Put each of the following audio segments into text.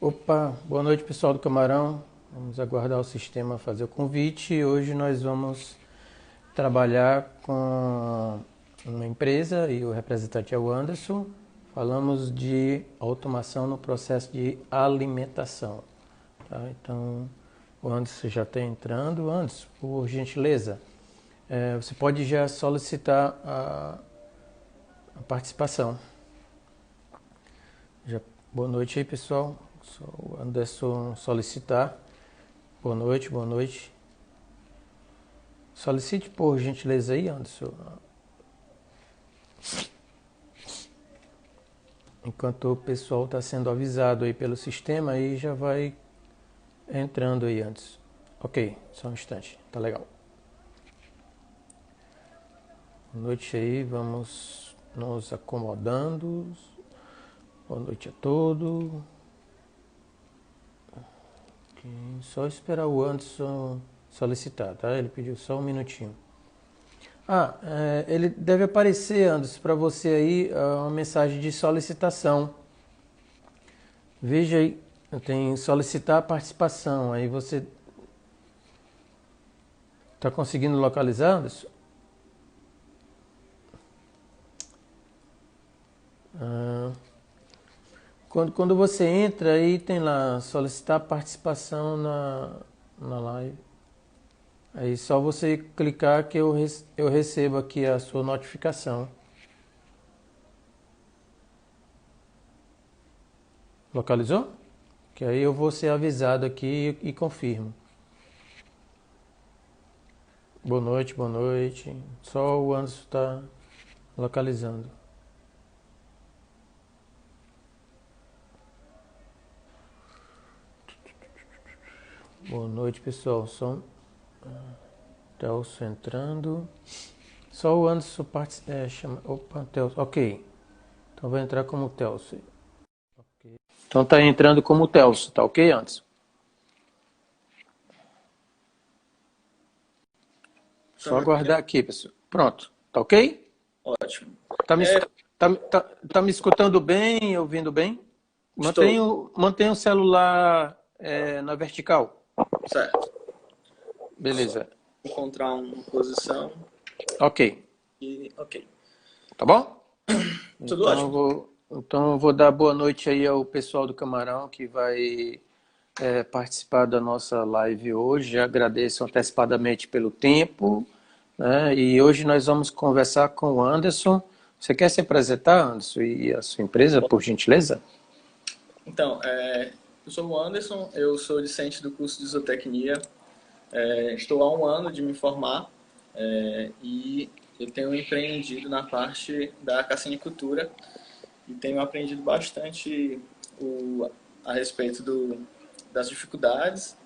Opa, boa noite pessoal do Camarão. Vamos aguardar o sistema fazer o convite. Hoje nós vamos trabalhar com uma empresa e o representante é o Anderson. Falamos de automação no processo de alimentação. Tá? Então, o Anderson já está entrando. Anderson, por gentileza, você pode já solicitar a participação. Boa noite aí, pessoal. Sou o Anderson solicitar. Boa noite, boa noite. Solicite por gentileza aí, Anderson. Enquanto o pessoal está sendo avisado aí pelo sistema, aí já vai entrando aí antes. Ok, só um instante, tá legal. Boa noite aí, vamos nos acomodando. Boa noite a todos. Só esperar o Anderson solicitar, tá? Ele pediu só um minutinho. Ele deve aparecer, Anderson, para você aí uma mensagem de solicitação. Veja aí, tem solicitar participação. Aí você está conseguindo localizar, Anderson? Quando você entra aí, tem lá solicitar participação na live. Aí só você clicar que eu recebo aqui a sua notificação. Localizou? Que aí eu vou ser avisado aqui e confirmo. Boa noite, boa noite. Só o Anderson está localizando. Boa noite, pessoal. Som Telso entrando. Só o Anderson chama. Opa, Telso. Ok. Então vai entrar como Telso. Okay. Então tá entrando como Telso, tá ok, Anderson? Só aguardar aqui, pessoal. Pronto, tá ok? Ótimo. Tá me escutando bem, ouvindo bem? Mantenha o celular na vertical. Certo. Beleza. Só encontrar uma posição. Ok. Ok. Tá bom? Tudo ótimo. Então eu vou dar boa noite aí ao pessoal do Camarão que vai participar da nossa live hoje. Já agradeço antecipadamente pelo tempo, né? E hoje nós vamos conversar com o Anderson. Você quer se apresentar, Anderson, e a sua empresa, por gentileza? Então, eu sou o Anderson, eu sou discente do curso de zootecnia. Estou há um ano de me formar e eu tenho empreendido na parte da cassinicultura e tenho aprendido bastante a respeito das dificuldades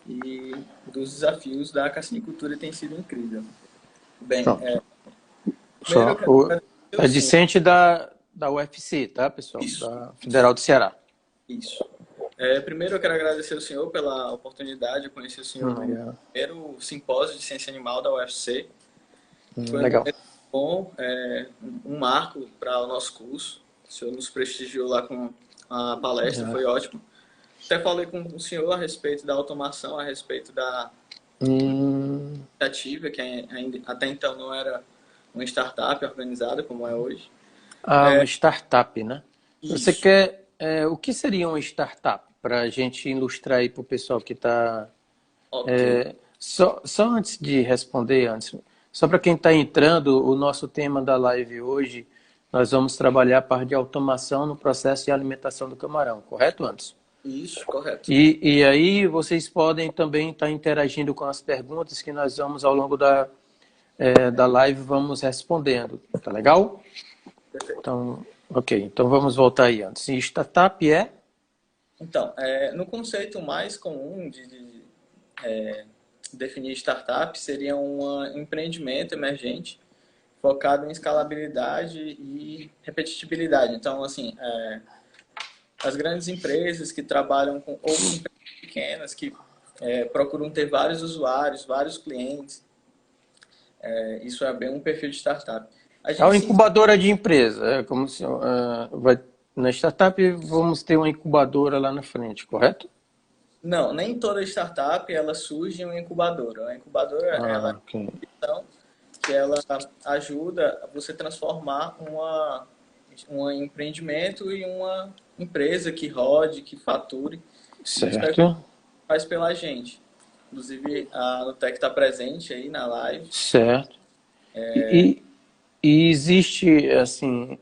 e dos desafios da cassinicultura e tem sido incrível. Bem, Pronto. primeiro eu Só quero agradecer ao é senhor. discente da UFC, tá, pessoal? Isso, Da Federal do Ceará. isso. Primeiro eu quero agradecer ao senhor pela oportunidade de conhecer o senhor no Legal. primeiro simpósio de ciência animal da UFC. Foi um Legal. momento bom, um marco para o nosso curso. O senhor nos prestigiou lá com a palestra, foi ótimo. Até falei com o senhor a respeito da automação, a respeito da iniciativa, que até então não era uma startup organizada como é hoje. Uma startup, né? Você Isso. quer... o que seria uma startup? Para a gente ilustrar aí para o pessoal que está... Ok. Só antes de responder, só para quem está entrando, o nosso tema da live hoje, nós vamos trabalhar a parte de automação no processo de alimentação do camarão, correto, Anderson? Isso, correto. E aí vocês podem também estar interagindo com as perguntas que nós vamos, ao longo da live, vamos respondendo. Tá legal? Perfeito. Então, ok. Então vamos voltar aí, Anderson. Startup é? Então, no conceito mais comum de definir startup, seria um empreendimento emergente focado em escalabilidade e repetitibilidade. Então, assim, as grandes empresas que trabalham com outras empresas pequenas, que procuram ter vários usuários, vários clientes, isso é bem um perfil de startup. A É uma gente sim, incubadora de empresa, é como se, na startup vamos ter uma incubadora lá na frente, correto? Não, nem toda startup ela surge em uma incubadora. A incubadora ela é Ah, uma ok. instituição que ela ajuda você transformar um empreendimento em uma empresa que rode, que fature. E isso é o que Certo, faz pela gente. Inclusive, a Nutec está presente aí na live. certo. E, e existe, assim,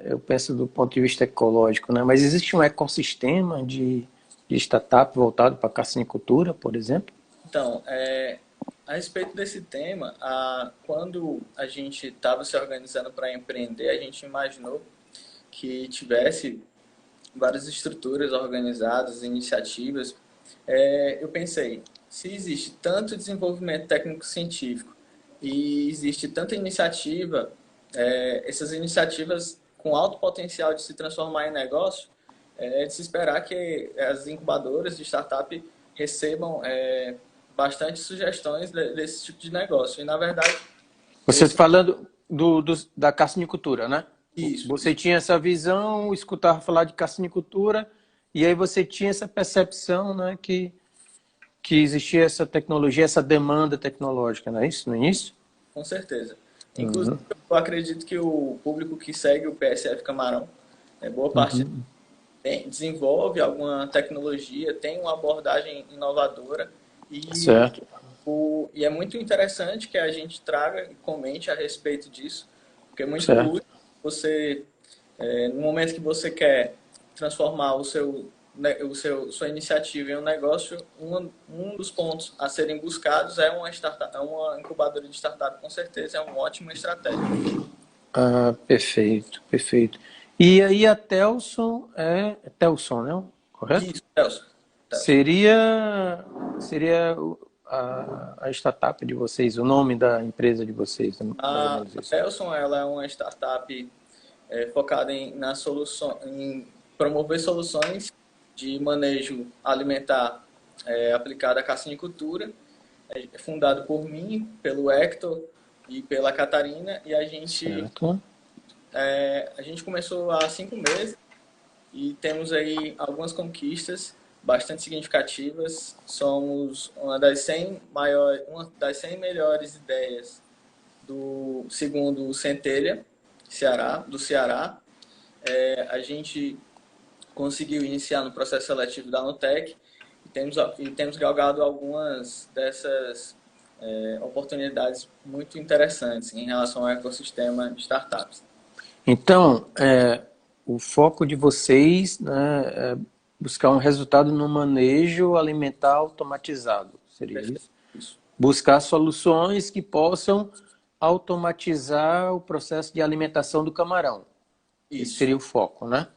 eu penso do ponto de vista ecológico, né? Mas existe um ecossistema de startup voltado para a carcinicultura, por exemplo? Então, a respeito desse tema, quando a gente estava se organizando para empreender, a gente imaginou que tivesse várias estruturas organizadas, iniciativas. Eu pensei, se existe tanto desenvolvimento técnico-científico e existe tanta iniciativa, essas iniciativas com alto potencial de se transformar em negócio, é de se esperar que as incubadoras de startup recebam bastante sugestões desse tipo de negócio. E, na verdade, Você esse, falando da carcinicultura, né? Você isso, tinha essa visão, escutava falar de carcinicultura, e aí você tinha essa percepção, né, que existia essa tecnologia, essa demanda tecnológica, não é isso, no início? com certeza. Inclusive, Uhum, eu acredito que o público que segue o PSF Camarão, boa parte uhum, desenvolve alguma tecnologia, tem uma abordagem inovadora e, certo, e é muito interessante que a gente traga e comente a respeito disso, porque é muito certo. útil você, no momento que você quer transformar sua iniciativa em um negócio, um dos pontos a serem buscados é uma startup, uma incubadora de startup, com certeza é uma ótima estratégia. Ah, perfeito, perfeito. E aí a Telson é Telson, né? Correto? Isso, Celso. Celso. Seria a startup de vocês, o nome da empresa de vocês, mais ou A menos isso. Telson, ela é uma startup focada em promover soluções de manejo alimentar aplicada à cassinicultura. É fundado por mim, pelo Hector e pela Catarina, e Certo. a gente começou há 5 meses e temos aí algumas conquistas bastante significativas. Somos uma das 100 melhores ideias segundo o Centelha, do Ceará. A gente conseguiu iniciar no processo seletivo da Nutec e temos galgado algumas dessas oportunidades muito interessantes em relação ao ecossistema de startups. Então, o foco de vocês, né, é buscar um resultado no manejo alimentar automatizado, seria Perfeito. isso? Isso. Buscar soluções que possam automatizar o processo de alimentação do camarão. Esse Isso. seria o foco, né?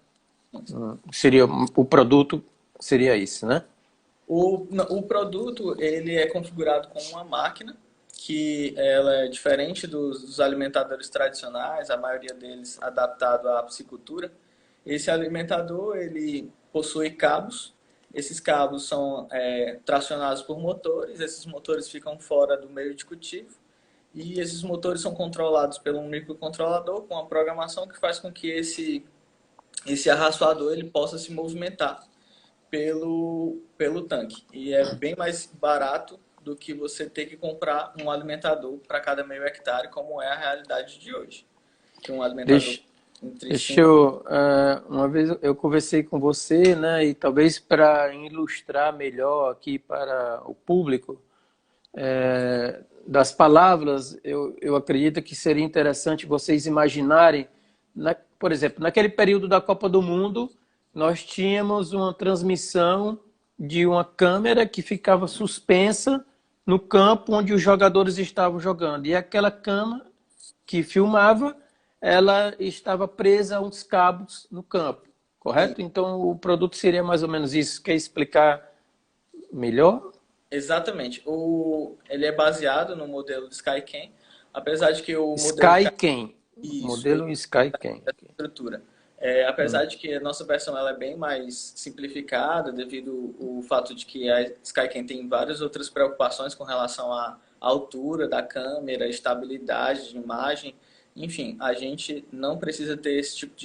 Seria o produto seria isso, né? O produto ele é configurado com uma máquina que ela é diferente dos alimentadores tradicionais, a maioria deles adaptado à piscicultura. Esse alimentador ele possui cabos. Esses cabos são tracionados por motores. Esses motores ficam fora do meio de cultivo e esses motores são controlados pelo microcontrolador com a programação que faz com que esse arraçoador ele possa se movimentar pelo tanque. E é bem mais barato do que você ter que comprar um alimentador para cada meio hectare, como é a realidade de hoje. Que um alimentador Deixa, entre deixa 5 eu. Uma vez eu conversei com você, né? E talvez para ilustrar melhor aqui para o público, das palavras, eu acredito que seria interessante vocês imaginarem, por exemplo, naquele período da Copa do Mundo, nós tínhamos uma transmissão de uma câmera que ficava suspensa no campo onde os jogadores estavam jogando. E aquela câmera que filmava, ela estava presa a uns cabos no campo, sim, correto? Então o produto seria mais ou menos isso. Quer explicar melhor? exatamente. Ele é baseado no modelo de Skycan, apesar de que o modelo de Skyken, isso, modelo Skyken. estrutura. Apesar de que a nossa versão ela é bem mais simplificada, devido ao fato de que a Skycan tem várias outras preocupações com relação à altura da câmera, estabilidade de imagem, enfim, a gente não precisa ter esse tipo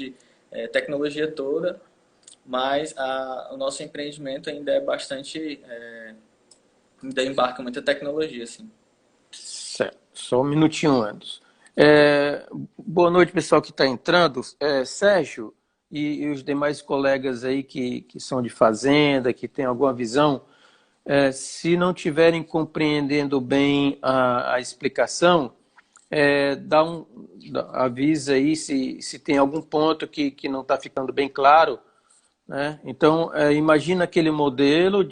tecnologia toda, mas o nosso empreendimento ainda é bastante, ainda embarca muita tecnologia, assim. Certo. Só um minutinho, Anderson. Boa noite, pessoal que está entrando. Sérgio e os demais colegas aí que são de fazenda, que têm alguma visão, se não estiverem compreendendo bem a explicação, avisa aí se tem algum ponto que não está ficando bem claro, né? Então, imagina aquele modelo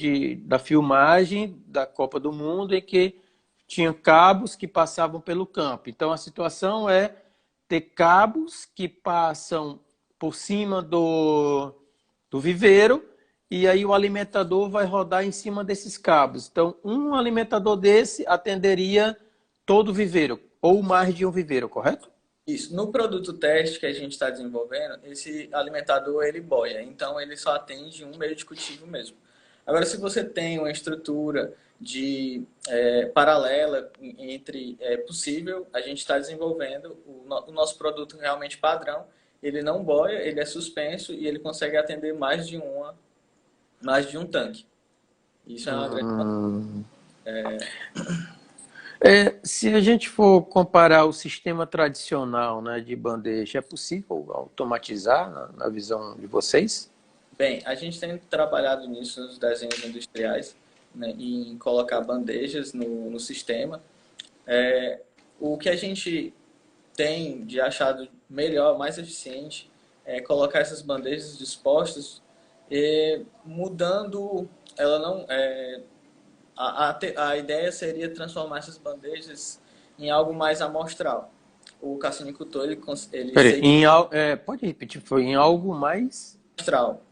da filmagem da Copa do Mundo em que tinha cabos que passavam pelo campo. Então, a situação é ter cabos que passam por cima do viveiro e aí o alimentador vai rodar em cima desses cabos. Então, um alimentador desse atenderia todo o viveiro, ou mais de um viveiro, correto? Isso. No produto teste que a gente está desenvolvendo, esse alimentador ele boia, então ele só atende um meio de cultivo mesmo. Agora, se você tem uma estrutura de paralela entre possível, a gente está desenvolvendo o nosso produto realmente padrão. Ele não boia, ele é suspenso e ele consegue atender mais de um tanque. Isso é uma grande. Se a gente for comparar o sistema tradicional, né, de bandeja, é possível automatizar na visão de vocês? Bem, a gente tem trabalhado nisso nos desenhos industriais, né, em colocar bandejas no sistema. O que a gente tem de achado melhor, mais eficiente, é colocar essas bandejas dispostas, mudando, ela não, a ideia seria transformar essas bandejas em algo mais amostral. O cassinicultor, ele Peraí, seria pode repetir, foi em algo mais amostral.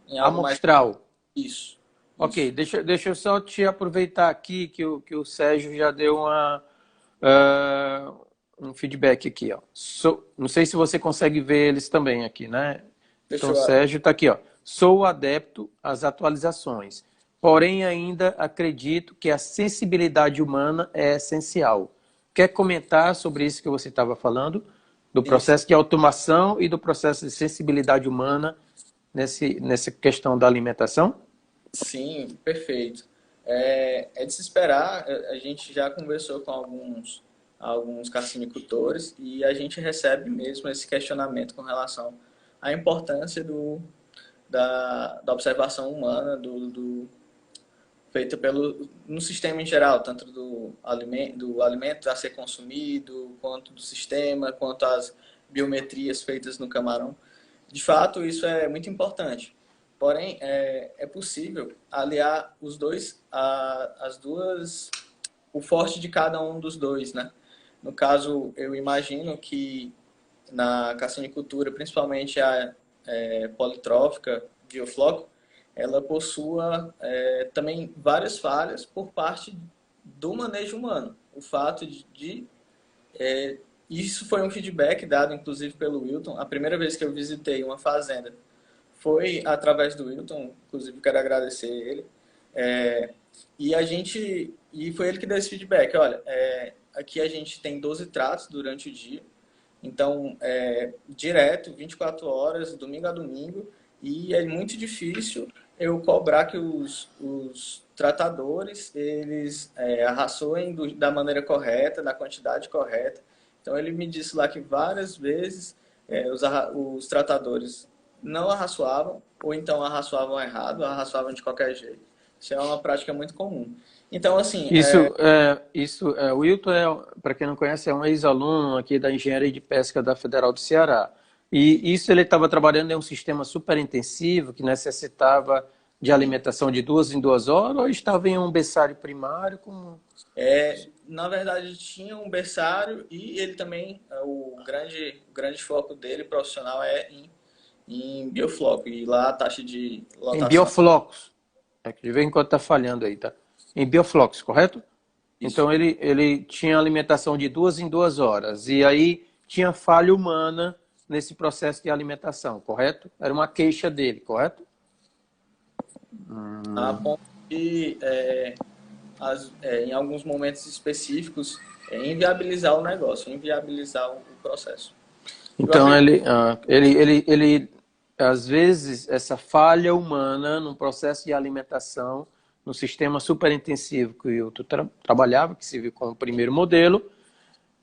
Em algo mais... amostral. Isso. Ok, deixa eu só te aproveitar aqui que o Sérgio já deu um feedback aqui, ó. Não sei se você consegue ver eles também aqui, né? Então, o Sérgio está aqui, ó. Sou adepto às atualizações, porém ainda acredito que a sensibilidade humana é essencial. Quer comentar sobre isso que você estava falando? Do processo de automação e do processo de sensibilidade humana nessa questão da alimentação? Sim, perfeito. É de se esperar, a gente já conversou com alguns carcinicultores e a gente recebe mesmo esse questionamento com relação à importância da observação humana feita no sistema em geral, tanto do alimento a ser consumido, quanto do sistema, quanto às biometrias feitas no camarão. De fato, isso é muito importante. Porém, é possível aliar os dois, o forte de cada um dos dois, né? No caso, eu imagino que na cassinicultura, principalmente a politrófica, biofloco, ela possua também várias falhas por parte do manejo humano. O fato isso foi um feedback dado, inclusive, pelo Wilton. A primeira vez que eu visitei uma fazenda foi através do Wilton, inclusive quero agradecer ele. E foi ele que deu esse feedback. Olha, aqui a gente tem 12 tratos durante o dia, então direto, 24 horas, domingo a domingo, e é muito difícil eu cobrar que os tratadores eles arraçoem da maneira correta, na quantidade correta. Então ele me disse lá que várias vezes os tratadores não arraçoavam, ou então arraçoavam errado, arraçoavam de qualquer jeito. Isso é uma prática muito comum. Então, assim... O Wilton, para quem não conhece, é um ex-aluno aqui da Engenharia de Pesca da Federal do Ceará. E isso ele estava trabalhando em um sistema super intensivo, que necessitava de alimentação de 2 em 2 horas, ou estava em um berçário primário? Na verdade, tinha um berçário e ele também, o grande foco dele, profissional, é em biofloco. E lá a taxa de lotação... Em bioflocos. De vez em quando está falhando aí, tá? Em bioflocos, correto? Isso. Então ele tinha alimentação de 2 em 2 horas. E aí tinha falha humana nesse processo de alimentação, correto? Era uma queixa dele, correto? A ponto de, em alguns momentos específicos, inviabilizar o negócio, inviabilizar o processo. Então ele às vezes, essa falha humana no processo de alimentação, no sistema superintensivo que eu trabalhava, que se viu como o primeiro modelo,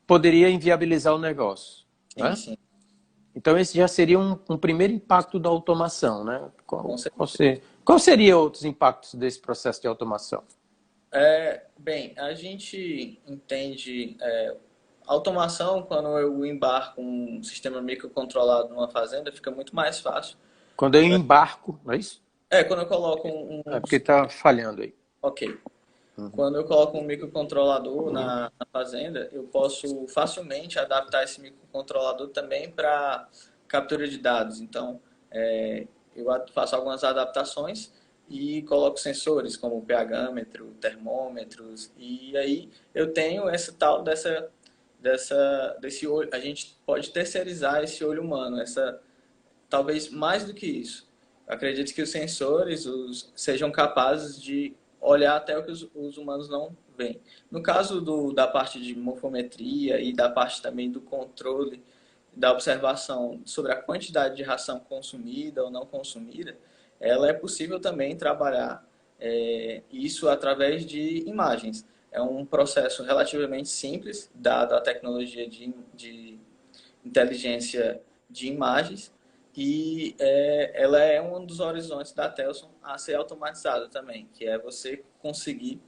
poderia inviabilizar o negócio, Sim, né? sim, Então, esse já seria um primeiro impacto da automação, né? com Qual seria outros impactos desse processo de automação? Bem, a gente entende automação quando eu embarco um sistema microcontrolado numa fazenda, fica muito mais fácil. Quando eu embarco, não é isso? Quando eu coloco É porque está falhando aí. Ok. Quando eu coloco um microcontrolador na fazenda, eu posso facilmente adaptar esse microcontrolador também para captura de dados. Então, eu faço algumas adaptações e coloco sensores como pHmetro, termômetros, e aí eu tenho essa tal desse olho. A gente pode terceirizar esse olho humano, talvez mais do que isso. Eu acredito que os sensores sejam capazes de olhar até o que os humanos não veem. No caso da parte de morfometria e da parte também do controle, da observação sobre a quantidade de ração consumida ou não consumida, ela é possível também trabalhar isso através de imagens. É um processo relativamente simples, dado a tecnologia de inteligência de imagens, e ela é um dos horizontes da Telson a ser automatizada também, que é você conseguir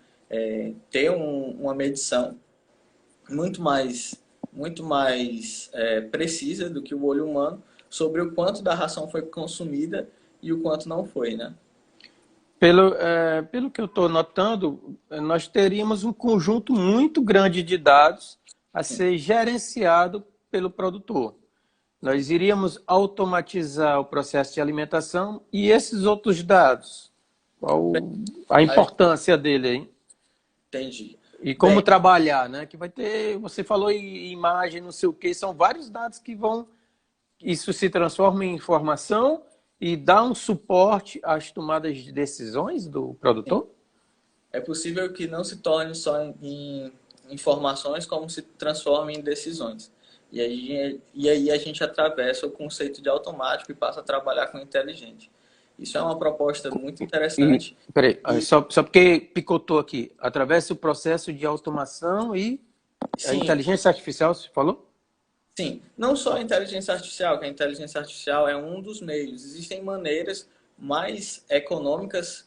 ter uma medição muito mais precisa do que o olho humano sobre o quanto da ração foi consumida e o quanto não foi, né? Pelo que eu estou notando, nós teríamos um conjunto muito grande de dados a Sim. ser gerenciado pelo produtor. Nós iríamos automatizar o processo de alimentação e esses outros dados. Qual a Aí, importância dele, hein? entendi. E como Bem, trabalhar, né? Que vai ter, você falou em imagem, não sei o quê, são vários dados que vão, isso se transforma em informação e dá um suporte às tomadas de decisões do produtor? é possível que não se torne só em informações, como se transforme em decisões. E aí a gente atravessa o conceito de automático e passa a trabalhar com inteligente. Isso é uma proposta muito E, interessante. peraí, E, só porque picotou aqui, através do processo de automação e a sim, inteligência artificial, você falou? sim, não só a inteligência artificial, que a inteligência artificial é um dos meios. Existem maneiras mais econômicas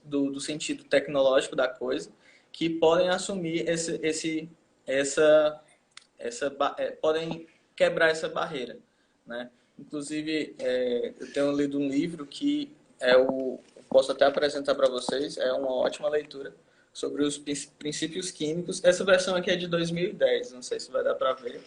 do sentido tecnológico da coisa que podem assumir essa, podem quebrar essa barreira, né? Inclusive, eu tenho lido um livro que posso até apresentar para vocês, é uma ótima leitura sobre os princípios químicos. Essa versão aqui é de 2010, não sei se vai dar para ver.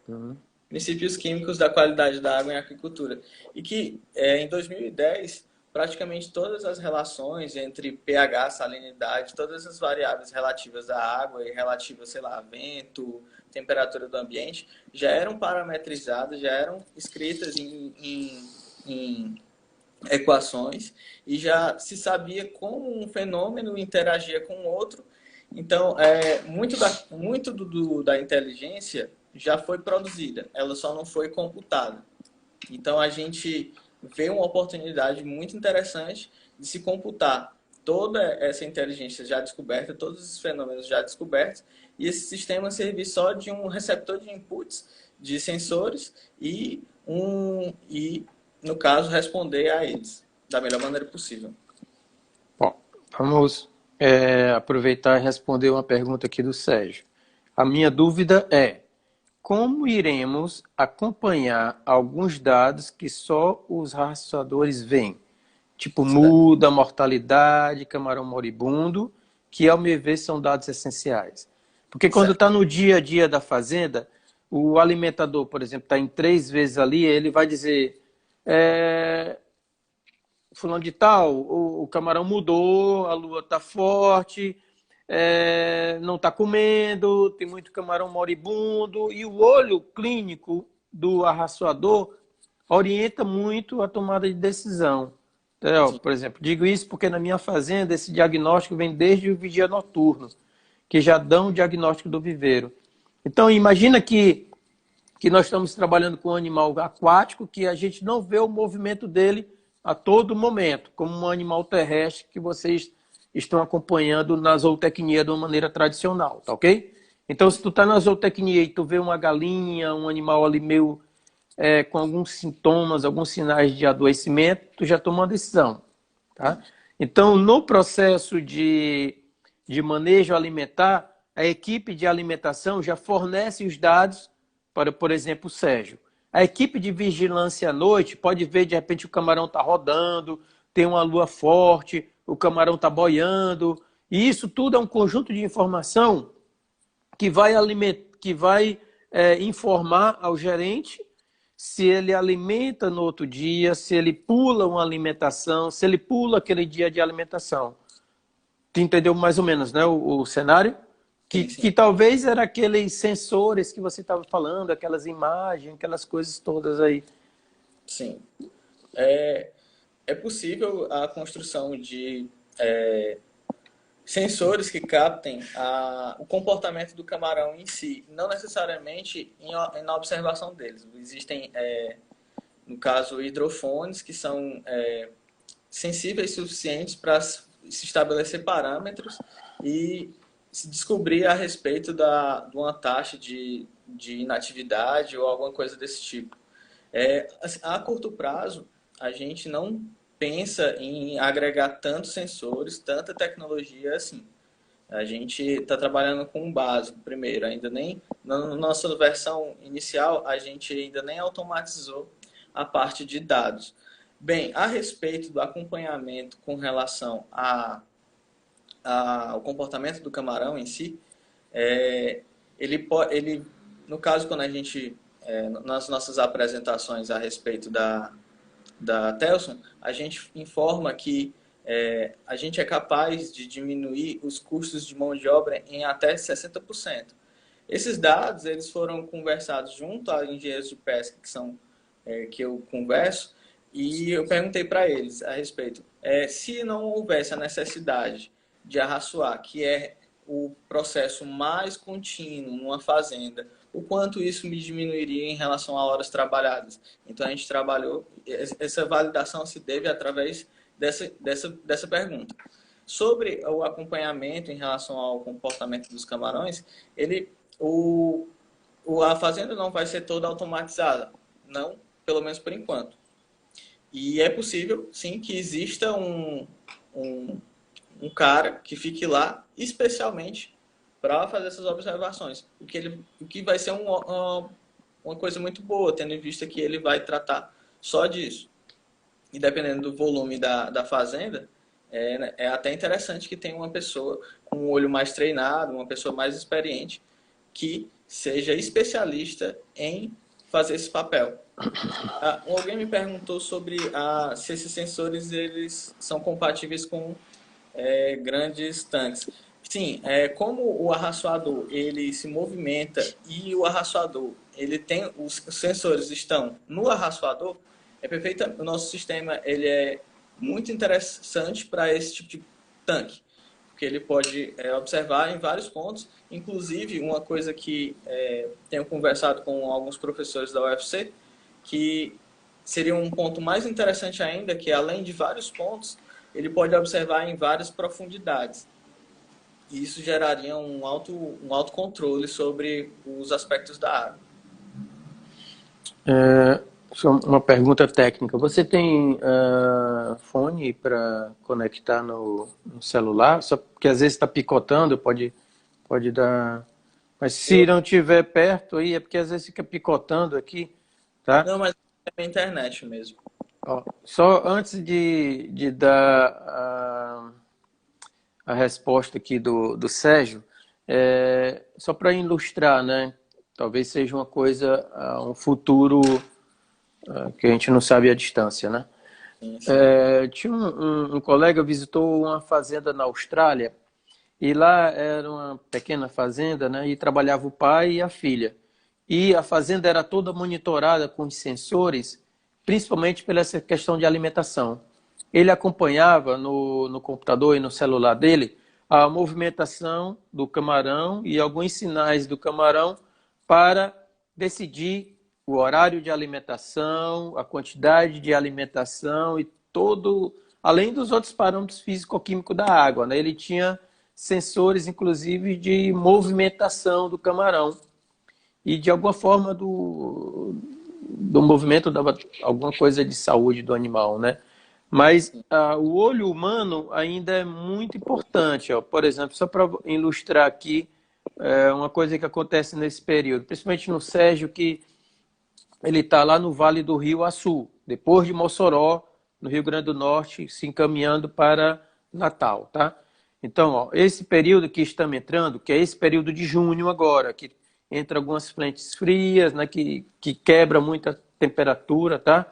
Uhum. Princípios químicos da qualidade da água em agricultura. E que, em 2010, praticamente todas as relações entre pH, salinidade, todas as variáveis relativas à água e relativas, sei lá, a vento, temperatura do ambiente, já eram parametrizadas, já eram escritas em equações e já se sabia como um fenômeno interagia com o outro. Então, muito da inteligência já foi produzida, ela só não foi computada. Então, a gente vê uma oportunidade muito interessante de se computar toda essa inteligência já descoberta, todos esses fenômenos já descobertos, e esse sistema servir só de um receptor de inputs, de sensores, e no caso, responder a eles da melhor maneira possível. Bom, vamos aproveitar e responder uma pergunta aqui do Sérgio. A minha dúvida é: como iremos acompanhar alguns dados que só os rastreadores veem? Tipo muda, mortalidade, camarão moribundo, que ao meu ver são dados essenciais. Porque quando Certo. está no dia a dia da fazenda, o alimentador, por exemplo, está em 3 vezes ali, ele vai dizer, fulano de tal, o camarão mudou, a lua está forte, não está comendo, tem muito camarão moribundo, e o olho clínico do arraçoador orienta muito a tomada de decisão. Entendeu? Sim. Por exemplo, digo isso porque na minha fazenda esse diagnóstico vem desde o vigia noturno, que já dão o diagnóstico do viveiro. Então, imagina que que nós estamos trabalhando com um animal aquático que a gente não vê o movimento dele a todo momento, como um animal terrestre que vocês estão acompanhando na zootecnia de uma maneira tradicional, tá ok? Então, se tu tá na zootecnia e tu vê uma galinha, um animal ali meio com alguns sintomas, alguns sinais de adoecimento, tu já toma uma decisão, tá? Então, no processo de manejo alimentar, a equipe de alimentação já fornece os dados para, por exemplo, o Sérgio. A equipe de vigilância à noite pode ver, de repente, o camarão está rodando, tem uma lua forte, o camarão está boiando, e isso tudo é um conjunto de informação que vai informar ao gerente se ele alimenta no outro dia, se ele pula uma alimentação, se ele pula aquele dia de alimentação. Tu entendeu mais ou menos, né, o cenário? Que talvez era aqueles sensores que você estava falando, aquelas imagens, aquelas coisas todas aí. Sim. É possível a construção de sensores que captem o comportamento do camarão em si, não necessariamente na observação deles. Existem, no caso, hidrofones que são sensíveis suficientes para se estabelecer parâmetros e se descobrir a respeito de uma taxa de inatividade ou alguma coisa desse tipo. A curto prazo, a gente não pensa em agregar tantos sensores, tanta tecnologia assim. A gente está trabalhando com o básico primeiro, ainda nem na nossa versão inicial a gente ainda nem automatizou a parte de dados. Bem, a respeito do acompanhamento com relação ao comportamento do camarão em si, ele no caso quando a gente nas nossas apresentações a respeito da Telson, a gente informa que a gente é capaz de diminuir os custos de mão de obra em até 60%. Esses dados eles foram conversados junto a engenheiros de pesca que eu converso, e eu perguntei para eles a respeito. Se não houvesse a necessidade de arraçoar, que é o processo mais contínuo numa fazenda, o quanto isso me diminuiria em relação a horas trabalhadas. Então, a gente trabalhou, essa validação se deve através dessa pergunta. Sobre o acompanhamento em relação ao comportamento dos camarões, a fazenda não vai ser toda automatizada, não, pelo menos por enquanto. E é possível, sim, que exista um cara que fique lá especialmente para fazer essas observações. O que vai ser uma coisa muito boa, tendo em vista que ele vai tratar só disso. E dependendo do volume da fazenda, é até interessante que tenha uma pessoa com um olho mais treinado, uma pessoa mais experiente, que seja especialista em fazer esse papel. Alguém me perguntou sobre se esses sensores eles são compatíveis com grandes tanques. Sim, como o arraçoador ele se movimenta e o arraçoador os sensores estão no arraçoador, o nosso sistema ele é muito interessante para esse tipo de tanque, porque ele pode observar em vários pontos, inclusive uma coisa que tenho conversado com alguns professores da UFC, que seria um ponto mais interessante ainda, que além de vários pontos, ele pode observar em várias profundidades. E isso geraria um autocontrole sobre os aspectos da água. Só uma pergunta técnica. Você tem fone para conectar no celular? Só porque às vezes está picotando, pode dar... Mas se não estiver perto aí, é porque às vezes fica picotando aqui, tá? Não, mas é a internet mesmo. Só antes de dar a resposta aqui do Sérgio, só para ilustrar, né? Talvez seja uma coisa, um futuro que a gente não sabe a distância, né? Sim. Tinha um colega visitou uma fazenda na Austrália e lá era uma pequena fazenda, né? E trabalhava o pai e a filha. E a fazenda era toda monitorada com os sensores, principalmente pela essa questão de alimentação. Ele acompanhava no computador e no celular dele a movimentação do camarão e alguns sinais do camarão para decidir o horário de alimentação, a quantidade de alimentação e todo, além dos outros parâmetros físico-químicos da água, né? Ele tinha sensores, inclusive, de movimentação do camarão e, de alguma forma, do movimento dava alguma coisa de saúde do animal, né? Mas o olho humano ainda é muito importante. Ó. Por exemplo, só para ilustrar aqui uma coisa que acontece nesse período, principalmente no Sérgio, que ele está lá no Vale do Rio Açu, depois de Mossoró, no Rio Grande do Norte, se encaminhando para Natal, tá? Então, ó, esse período que estamos entrando, que é esse período de junho agora, que entra algumas frentes frias, né, que quebra muita temperatura, tá?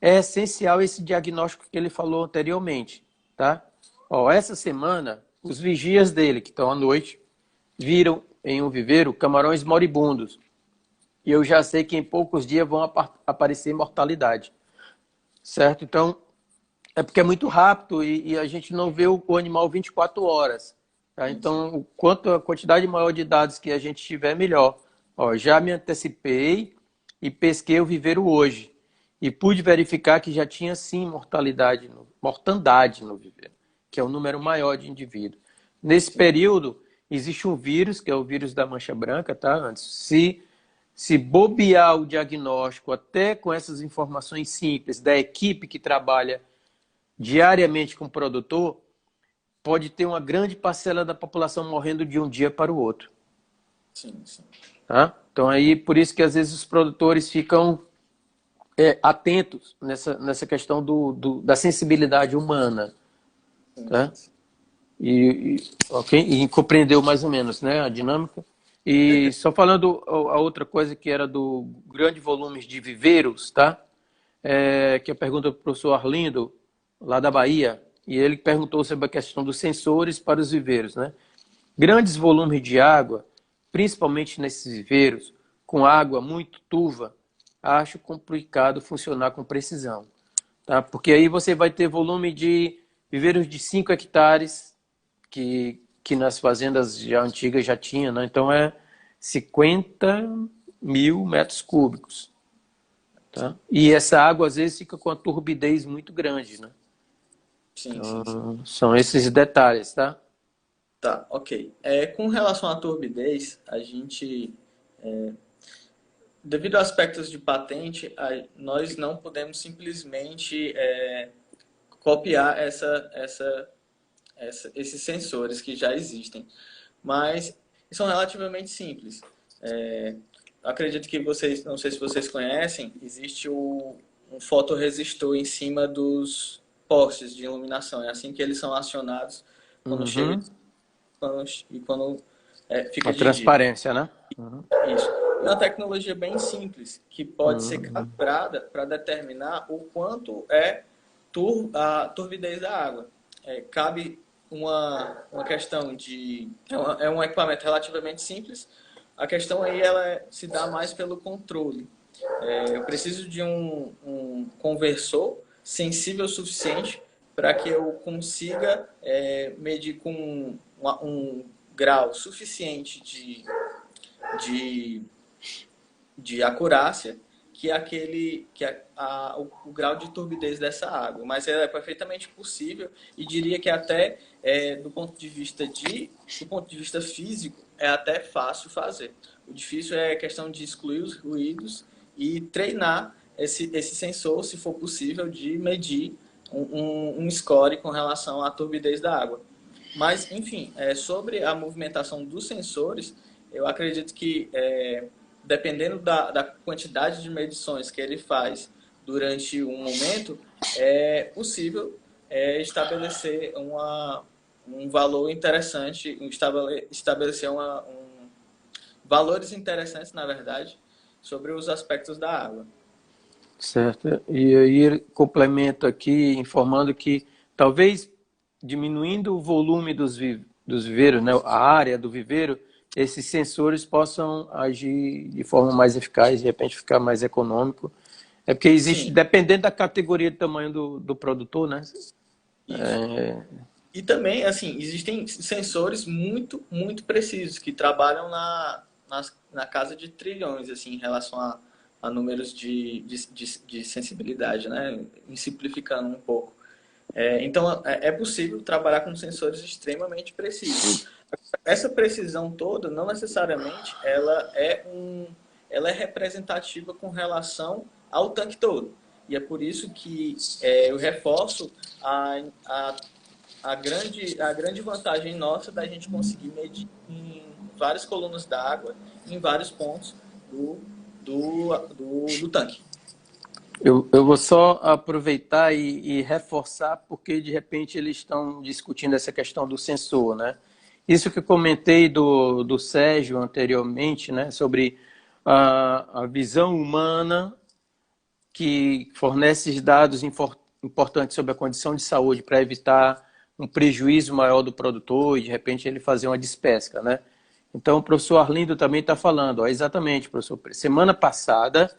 É essencial esse diagnóstico que ele falou anteriormente, tá? Ó, essa semana, os vigias dele, que estão à noite, viram em um viveiro camarões moribundos. E eu já sei que em poucos dias vão aparecer mortalidade, certo? Então, é porque é muito rápido e a gente não vê o animal 24 horas. Tá? Então, quanto a quantidade maior de dados que a gente tiver, melhor. Ó, já me antecipei e pesquei o viveiro hoje. E pude verificar que já tinha sim mortandade no viveiro, que é o número maior de indivíduos. Nesse período, existe um vírus, que é o vírus da mancha branca, tá? Antes, se bobear o diagnóstico até com essas informações simples da equipe que trabalha diariamente com o produtor, pode ter uma grande parcela da população morrendo de um dia para o outro. Sim, sim. Tá? Então, aí, por isso que às vezes os produtores ficam atentos nessa questão da sensibilidade humana. Tá? E compreendeu mais ou menos, né, a dinâmica. E só falando a outra coisa que era do grande volume de viveiros, tá? Que a pergunta do professor Arlindo, lá da Bahia, e ele perguntou sobre a questão dos sensores para os viveiros, né? Grandes volumes de água, principalmente nesses viveiros, com água muito turva, acho complicado funcionar com precisão, tá? Porque aí você vai ter volume de viveiros de 5 hectares, que nas fazendas já antigas já tinha, né? Então é 50 mil metros cúbicos. Tá? E essa água às vezes fica com a turbidez muito grande, né? Sim, sim, sim. Então, são esses detalhes, tá? Tá, ok. Com relação à turbidez, a gente, devido a aspectos de patente, nós não podemos simplesmente copiar esses sensores que já existem, mas são relativamente simples. Acredito que vocês, não sei se vocês conhecem, existe um fotorresistor em cima dos postes de iluminação. É assim que eles são acionados quando chega e quando fica A de dia. transparência, né? Isso. É uma tecnologia bem simples que pode ser calibrada para determinar o quanto é a turbidez da água. Cabe uma questão de... É um equipamento relativamente simples. A questão aí se dá mais pelo controle. Eu preciso de um conversor sensível o suficiente para que eu consiga medir com um grau suficiente de acurácia que o grau de turbidez dessa água. Mas é perfeitamente possível e diria que até do ponto de vista físico é até fácil fazer. O difícil é a questão de excluir os ruídos e treinar esse sensor, se for possível, de medir um score com relação à turbidez da água. Mas, enfim, sobre a movimentação dos sensores, eu acredito que, dependendo da quantidade de medições que ele faz durante um momento, é possível estabelecer um valor interessante, estabelecer valores interessantes, na verdade, sobre os aspectos da água. Certo. E aí ele complementa aqui, informando que talvez diminuindo o volume dos viveiros, né, a área do viveiro, esses sensores possam agir de forma mais eficaz, de repente ficar mais econômico. É porque existe, Sim, dependendo da categoria de tamanho do produtor, né? isso. E também, assim, existem sensores muito, muito precisos que trabalham na casa de trilhões, assim, em relação a números de sensibilidade, né? Me simplificando um pouco. Então, é possível trabalhar com sensores extremamente precisos. Essa precisão toda, não necessariamente, ela é representativa com relação ao tanque todo. E é por isso que eu reforço a, a grande vantagem nossa da gente conseguir medir em várias colunas d'água, em vários pontos do tanque. Eu vou só aproveitar e reforçar, porque de repente eles estão discutindo essa questão do sensor, né? Isso que eu comentei do Sérgio anteriormente, né? Sobre a visão humana que fornece dados importantes sobre a condição de saúde para evitar um prejuízo maior do produtor e de repente ele fazer uma despesca, né? Então o professor Arlindo também está falando, ó, exatamente, professor, semana passada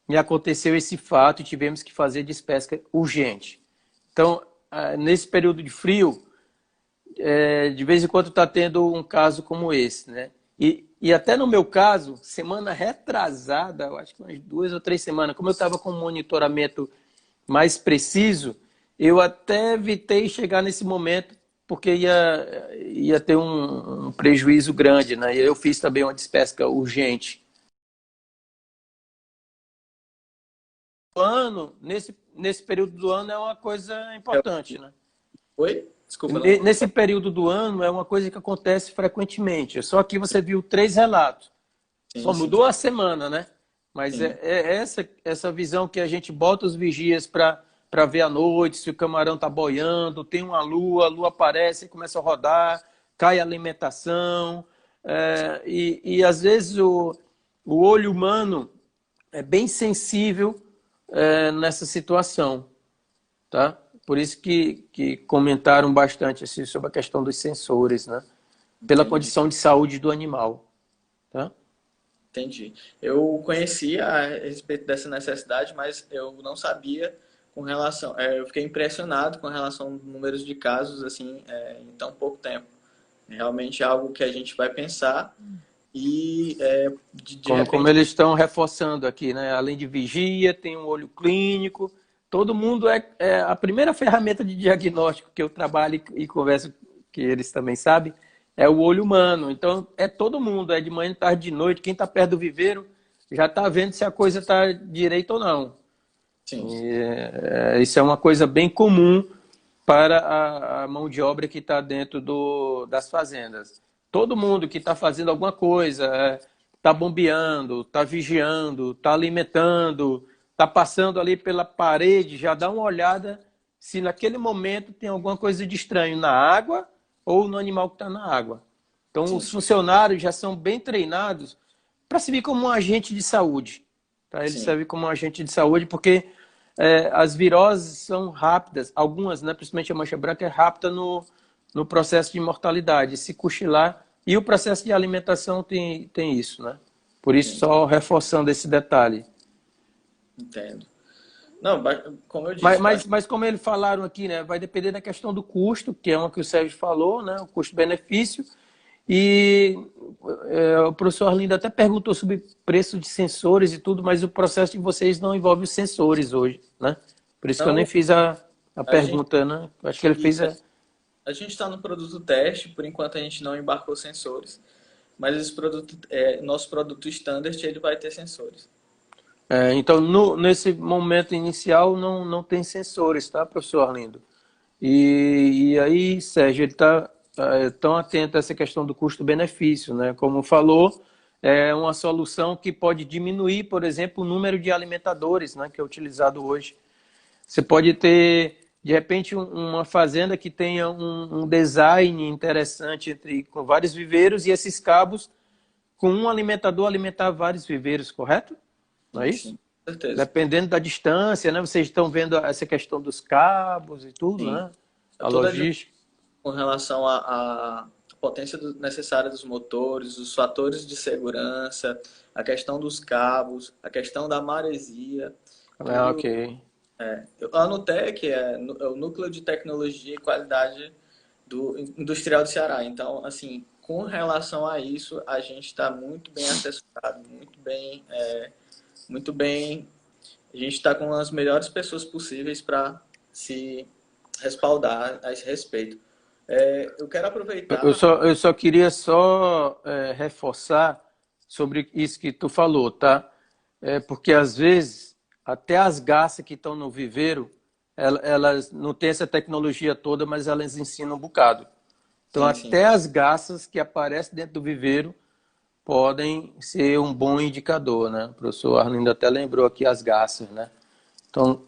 e aconteceu esse fato e tivemos que fazer despesca urgente. Então, nesse período de frio, de vez em quando está tendo um caso como esse, né? E até no meu caso, semana retrasada, eu acho que umas 2 ou 3 semanas, como eu estava com um monitoramento mais preciso, eu até evitei chegar nesse momento, porque ia ter um prejuízo grande, né? E eu fiz também uma despesca urgente. Ano, nesse período do ano é uma coisa importante, né? Oi? Desculpa, não. Nesse período do ano é uma coisa que acontece frequentemente. Só que você viu 3 relatos. Sim, Só sim, mudou a semana, né? Mas sim. é essa visão que a gente bota os vigias para ver à noite, se o camarão está boiando, tem uma lua, a lua aparece e começa a rodar, cai a alimentação. E às vezes o olho humano é bem sensível nessa situação, tá? Por isso que comentaram bastante assim, sobre a questão dos sensores, né? Pela Entendi. condição de saúde do animal, tá? Entendi. Eu conhecia a respeito dessa necessidade, mas eu não sabia com relação. Eu fiquei impressionado com relação aos números de casos assim em tão pouco tempo. Realmente é algo que a gente vai pensar e de Como repente. eles estão reforçando aqui, né? Além de vigia, tem um olho clínico. Todo mundo é a primeira ferramenta de diagnóstico que eu trabalho e converso, que eles também sabem, é o olho humano. Então, é todo mundo, é de manhã, tarde, de noite. Quem está perto do viveiro já está vendo se a coisa está direita ou não. Sim, Isso é uma coisa bem comum para a mão de obra que está dentro das fazendas. Todo mundo que está fazendo alguma coisa, está bombeando, está vigiando, está alimentando, está passando ali pela parede, já dá uma olhada se naquele momento tem alguma coisa de estranho na água ou no animal que está na água. Então, sim, os funcionários já são bem treinados para servir como um agente de saúde. Tá? Ele sim. serve como um agente de saúde porque as viroses são rápidas, algumas, né, principalmente a mancha branca, é rápida no processo de mortalidade, se cochilar, e o processo de alimentação tem isso, né? Por isso, Sim, só reforçando esse detalhe. entendo. Não, como eu Mas, disse, mas, mas como eles falaram aqui, né, vai depender da questão do custo, que é uma que o Sérgio falou, né, o custo-benefício, e o professor Arlindo até perguntou sobre preço de sensores e tudo, mas o processo de vocês não envolve os sensores hoje, né? Por isso que eu nem não, fiz a a gente, pergunta, né? Acho que ele fez a gente está no produto teste, por enquanto a gente não embarcou sensores, mas esse produto, nosso produto standard ele vai ter sensores. então, nesse momento inicial, não tem sensores, tá, professor Arlindo? E aí, Sérgio, ele está tão atento a essa questão do custo-benefício, né? Como falou, é uma solução que pode diminuir, por exemplo, o número de alimentadores, né, que é utilizado hoje. Você pode ter, de repente, uma fazenda que tenha um design interessante com vários viveiros e esses cabos, com um alimentador, alimentar vários viveiros, correto? Não é Sim, sim, isso? com certeza. Dependendo da distância, né? Vocês estão vendo essa questão dos cabos e tudo, Sim. né? É A toda a logística. com relação à potência necessária dos motores, os fatores de segurança, a questão dos cabos, a questão da maresia. Ah, E ok. a Nutec é o Núcleo de Tecnologia e Qualidade do industrial do Ceará. Então, assim, com relação a isso, a gente está muito bem assessorado, muito bem. A gente está com as melhores pessoas possíveis para se respaldar a esse respeito. Eu quero aproveitar. Eu só queria reforçar sobre isso que tu falou, tá? Porque às vezes até as garças que estão no viveiro, elas não têm essa tecnologia toda, mas elas ensinam um bocado. Então Sim, sim. até as garças que aparecem dentro do viveiro podem ser um bom indicador, né? O professor Arlindo até lembrou aqui as garças, né? Então,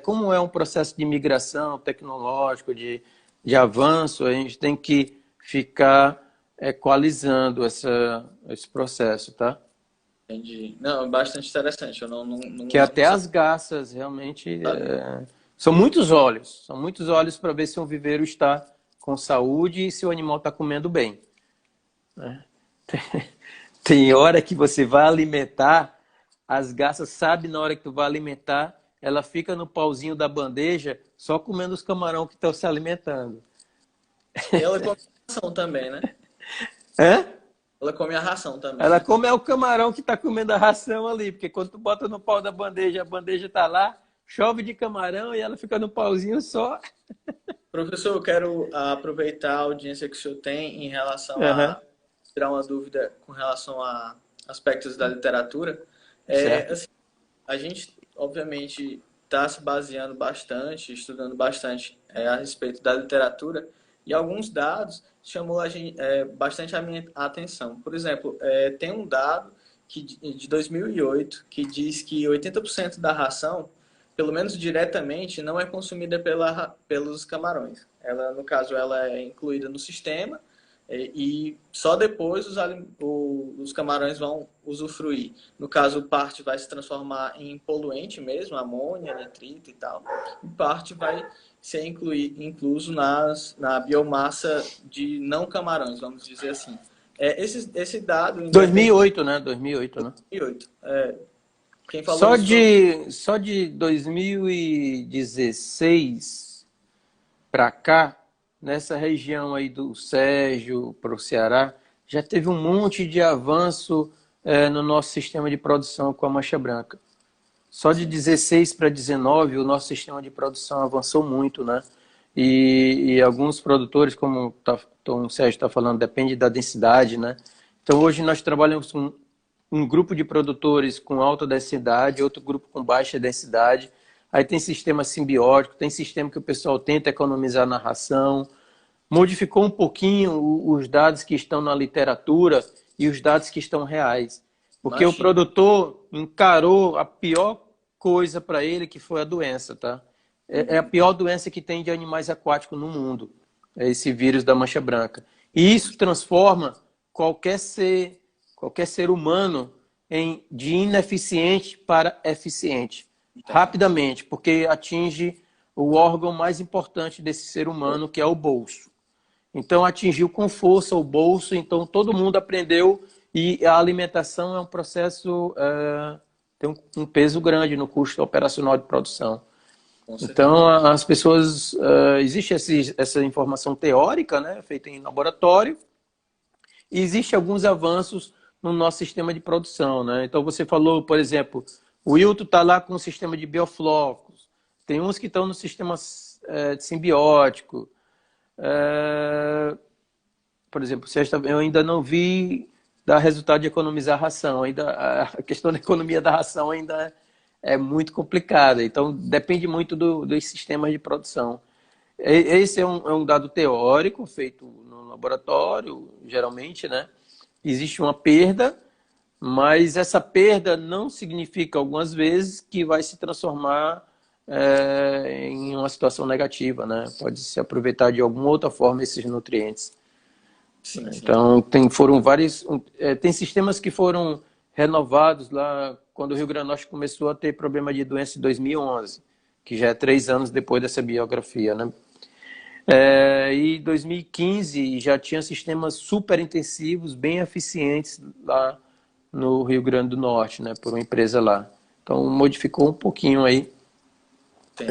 como é um processo de migração tecnológico, de avanço, a gente tem que ficar equalizando esse processo, tá? Entendi. Não, bastante interessante. Eu Que até não as garças realmente sabia. são muitos olhos para ver se um viveiro está com saúde e se o animal está comendo bem, né? Tem hora que você vai alimentar, as garças sabem na hora que tu vai alimentar, ela fica no pauzinho da bandeja só comendo os camarão que estão se alimentando. E ela come a ração também, né? É? Ela come a ração também, Ela né? come o camarão que está comendo a ração ali, porque quando tu bota no pau da bandeja, a bandeja tá lá, chove de camarão e ela fica no pauzinho só. Professor, eu quero aproveitar a audiência que o senhor tem em relação Uhum. a tirar uma dúvida com relação a aspectos da literatura. Certo. Assim, a gente, obviamente, está se baseando bastante, estudando bastante a respeito da literatura, e alguns dados chamou bastante a minha atenção. Por exemplo, tem um dado de 2008 que diz que 80% da ração, pelo menos diretamente, não é consumida pelos camarões. Ela, no caso, ela é incluída no sistema e só depois os camarões vão usufruir. No caso, parte vai se transformar em poluente mesmo, amônia, nitrito e tal. E parte vai ser incluso na biomassa de não camarões, vamos dizer assim. Esse dado em 2008, né? 2008, né? 2008, quem falou isso foi Só de 2016 para cá, nessa região aí do Sérgio para o Ceará, já teve um monte de avanço no nosso sistema de produção com a mancha branca. Só de Sim. 16 para 19, o nosso sistema de produção avançou muito, né? E alguns produtores, como o Sérgio está falando, depende da densidade, né? Então, hoje nós trabalhamos com um grupo de produtores com alta densidade, outro grupo com baixa densidade. Aí tem sistema simbiótico, tem sistema que o pessoal tenta economizar na ração. Modificou um pouquinho os dados que estão na literatura e os dados que estão reais. Porque o Imagina. produtor encarou a pior coisa para ele, que foi a doença, tá? É a pior doença que tem de animais aquáticos no mundo, é esse vírus da mancha branca. E isso transforma qualquer ser humano de ineficiente para eficiente, rapidamente, porque atinge o órgão mais importante desse ser humano, que é o bolso. Então, atingiu com força o bolso, então todo mundo aprendeu e a alimentação é um processo, tem um peso grande no custo operacional de produção. Com certeza. Então, as pessoas, existe essa informação teórica, né, feita em laboratório, e existe alguns avanços no nosso sistema de produção, né? Então, você falou, por exemplo, o Wilton está lá com o sistema de bioflocos, tem uns que estão no sistema simbiótico. Por exemplo, eu ainda não vi dar resultado de economizar ração. A questão da economia da ração ainda é muito complicada. Então, depende muito dos sistemas de produção. Esse é um dado teórico feito no laboratório, geralmente, né? Existe uma perda, mas essa perda não significa, algumas vezes, que vai se transformar em uma situação negativa, né? Pode se aproveitar de alguma outra forma esses nutrientes. Sim, sim. Então, tem sistemas que foram renovados lá quando o Rio Grande do Norte começou a ter problema de doença em 2011, que já é 3 anos depois dessa biografia, né? E em 2015 já tinha sistemas super intensivos, bem eficientes lá no Rio Grande do Norte, né, por uma empresa lá. Então modificou um pouquinho aí. Sim,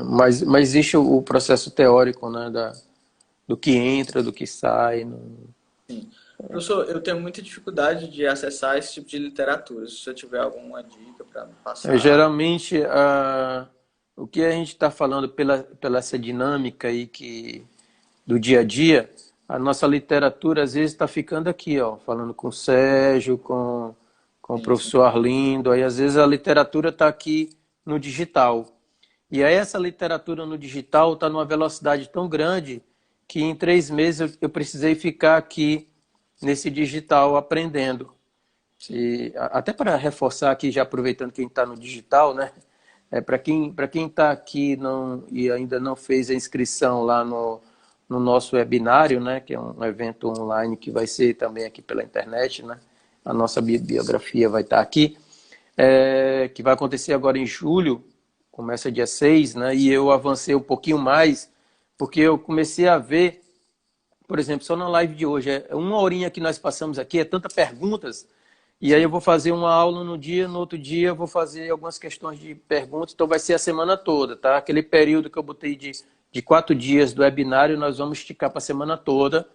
Mas existe o processo teórico, né, do que entra, do que sai. sim. Professor, eu tenho muita dificuldade de acessar esse tipo de literatura. Se você tiver alguma dica para me passar. Geralmente, o que a gente está falando pela essa dinâmica aí do dia a dia, a nossa literatura às vezes está ficando aqui, ó, falando com o Sérgio, com o Sim, sim, professor Arlindo, aí às vezes a literatura está aqui no digital. E aí essa literatura no digital está numa velocidade tão grande que em 3 meses eu precisei ficar aqui nesse digital aprendendo. sim. E até para reforçar aqui, já aproveitando que a gente está no digital, né? Para quem está aqui e ainda não fez a inscrição lá no nosso webinário, né? Que é um evento online que vai ser também aqui pela internet, né? A nossa bibliografia vai estar aqui, que vai acontecer agora em julho, começa dia 6, né? E eu avancei um pouquinho mais, porque eu comecei a ver, por exemplo, só na live de hoje, uma horinha que nós passamos aqui, tantas perguntas, e aí eu Sim. vou fazer uma aula no dia, no outro dia eu vou fazer algumas questões de perguntas, então vai ser a semana toda, tá? Aquele período que eu botei de 4 dias do webinário, nós vamos esticar para a semana toda,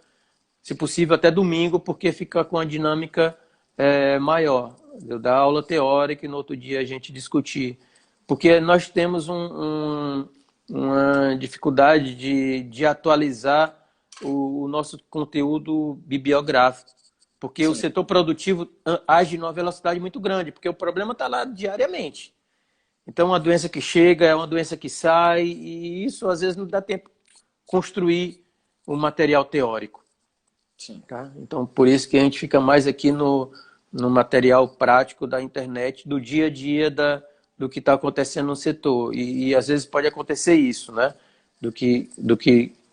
se possível até domingo, porque fica com a dinâmica maior. Eu dar aula teórica e no outro dia a gente discutir. Porque nós temos uma dificuldade de atualizar o nosso conteúdo bibliográfico. Porque o Sim. setor produtivo age numa velocidade muito grande, porque o problema está lá diariamente. Então, uma doença que chega é uma doença que sai, e isso às vezes não dá tempo de construir o material teórico. Sim. Tá? Então, por isso que a gente fica mais aqui no material prático da internet, do dia a dia do que está acontecendo no setor. E às vezes pode acontecer isso, né? Do que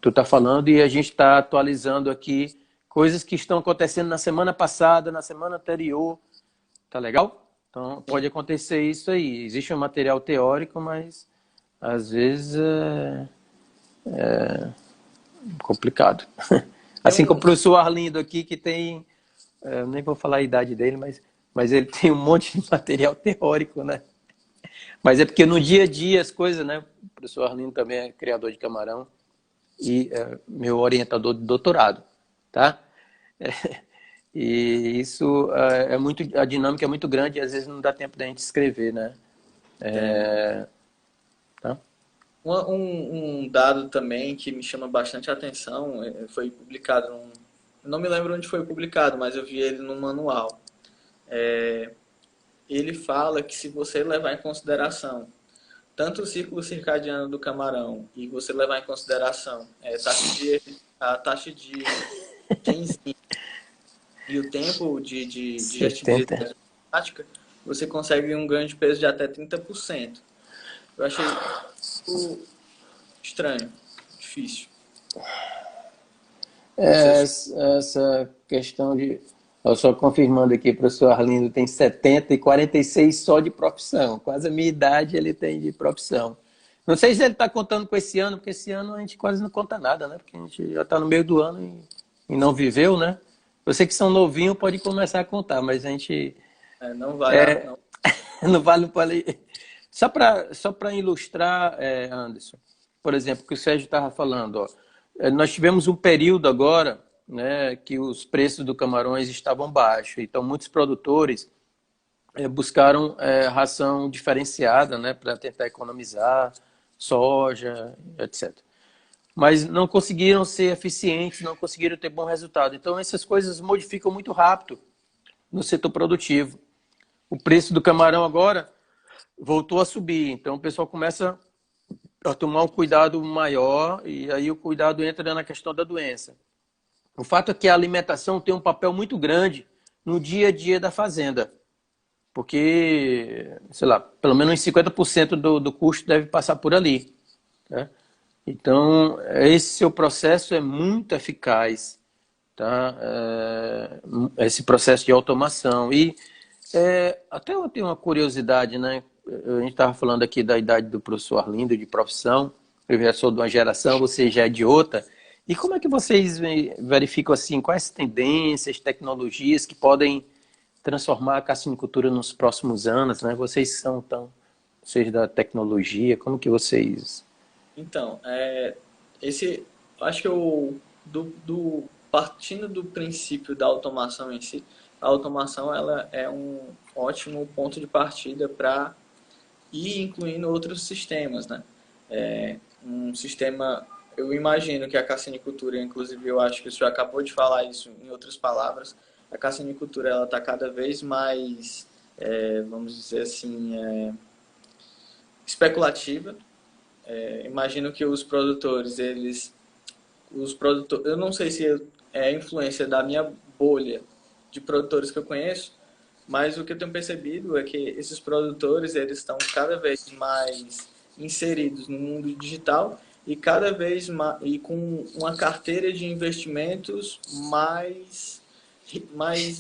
tu está falando, e a gente está atualizando aqui coisas que estão acontecendo na semana passada, na semana anterior. Tá legal? Então, Sim. pode acontecer isso aí. Existe um material teórico, mas às vezes complicado. Tem Assim como um, o professor Arlindo aqui, que tem, eu nem vou falar a idade dele, mas ele tem um monte de material teórico, né? Mas é porque no dia a dia as coisas, né? O professor Arlindo também é criador de camarão e meu orientador de doutorado, tá? E isso é muito, a dinâmica é muito grande e às vezes não dá tempo da gente escrever, né? tem Tá? um dado também que me chama bastante atenção, foi publicado eu não me lembro onde foi publicado, mas eu vi ele no manual. Ele fala que se você levar em consideração tanto o círculo circadiano do camarão e você levar em consideração a taxa de enzima e o tempo de digestibilidade 70. prática, você consegue um ganho de peso de até 30%. Eu achei isso estranho, difícil. Você Essa questão de. Só confirmando aqui, o professor Arlindo tem 70 e 46 só de profissão. Quase a minha idade ele tem de profissão. Não sei se ele está contando com esse ano, porque esse ano a gente quase não conta nada, né? Porque a gente já está no meio do ano e não viveu, né? Você que são novinhos pode começar a contar, mas a gente não vale não. não vale para. Só para ilustrar, Anderson, por exemplo, o que o Sérgio estava falando, ó, nós tivemos um período agora, né, que os preços do camarões estavam baixos, então muitos produtores buscaram ração diferenciada, né, para tentar economizar, soja, etc. Mas não conseguiram ser eficientes, não conseguiram ter bom resultado. Então essas coisas modificam muito rápido no setor produtivo. O preço do camarão agora voltou a subir, então o pessoal começa a tomar um cuidado maior, e aí o cuidado entra na questão da doença. O fato é que a alimentação tem um papel muito grande no dia a dia da fazenda, porque, sei lá, pelo menos uns 50% do custo deve passar por ali, né? Então, esse seu processo é muito eficaz, tá? Esse processo de automação. E até eu tenho uma curiosidade, né? A gente estava falando aqui da idade do professor Arlindo, de profissão. Eu já sou de uma geração, você já é de outra. E como é que vocês verificam assim, quais tendências, tecnologias que podem transformar a cassinicultura nos próximos anos, né? Vocês são tão seja da tecnologia? Como que vocês... Então, esse, acho que partindo do princípio da automação em si, a automação ela é um ótimo ponto de partida para ir incluindo outros sistemas, né? Um sistema, eu imagino que a carcinicultura, inclusive eu acho que o senhor acabou de falar isso em outras palavras, a carcinicultura ela está cada vez mais, vamos dizer assim, especulativa. Imagino que eu não sei se é a influência da minha bolha de produtores que eu conheço, mas o que eu tenho percebido é que esses produtores eles estão cada vez mais inseridos no mundo digital e cada vez mais, e com uma carteira de investimentos mais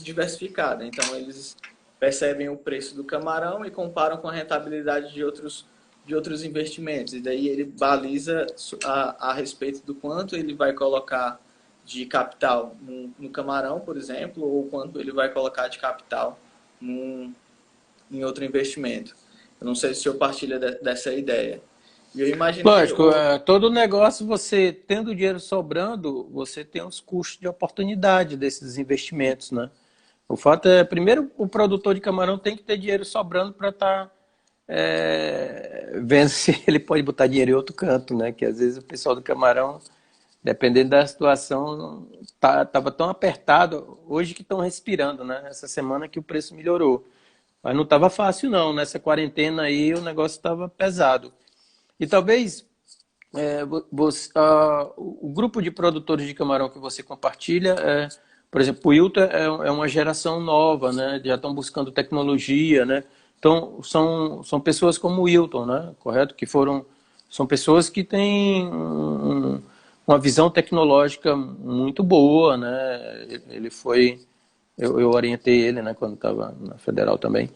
diversificada. Então eles percebem o preço do camarão e comparam com a rentabilidade de outros investimentos. E daí ele baliza a respeito do quanto ele vai colocar de capital no camarão, por exemplo, ou quanto ele vai colocar de capital em outro investimento. Eu não sei se o senhor partilha dessa ideia. E eu imagino Lógico, todo negócio, você tendo dinheiro sobrando, você tem os custos de oportunidade desses investimentos, né? O fato é, primeiro, o produtor de camarão tem que ter dinheiro sobrando para estar vendo se ele pode botar dinheiro em outro canto, né? Que às vezes o pessoal do camarão, dependendo da situação, tava tão apertado, hoje que estão respirando, né? Essa semana que o preço melhorou. Mas não estava fácil não, nessa quarentena aí o negócio estava pesado. E talvez o grupo de produtores de camarão que você compartilha, por exemplo, o Wilton é uma geração nova, né? Já estão buscando tecnologia, né? Então, são pessoas como o Wilton, né? Correto? São pessoas que têm uma visão tecnológica muito boa, né? Ele foi... Eu orientei ele, né, quando estava na Federal também.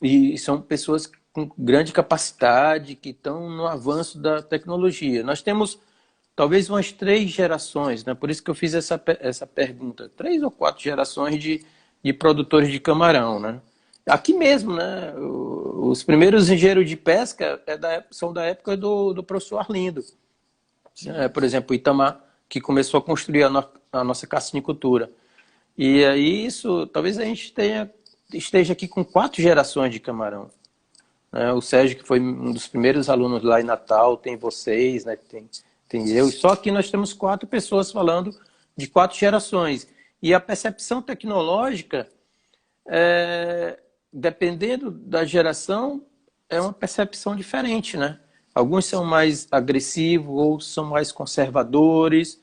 E são pessoas com grande capacidade, que estão no avanço da tecnologia. Nós temos talvez umas 3 gerações, né? Por isso que eu fiz essa pergunta. 3 ou 4 gerações de produtores de camarão, né? Aqui mesmo, né? Os primeiros engenheiros de pesca são da época do professor Arlindo. Por exemplo, o Itamar, que começou a construir a nossa carcinicultura. E aí talvez a gente esteja aqui com 4 gerações de camarão. O Sérgio, que foi um dos primeiros alunos lá em Natal, tem vocês, né? Tem eu. Só que nós temos 4 pessoas falando de 4 gerações. E a percepção tecnológica, dependendo da geração, é uma percepção diferente, né? Alguns são mais agressivos, outros são mais conservadores,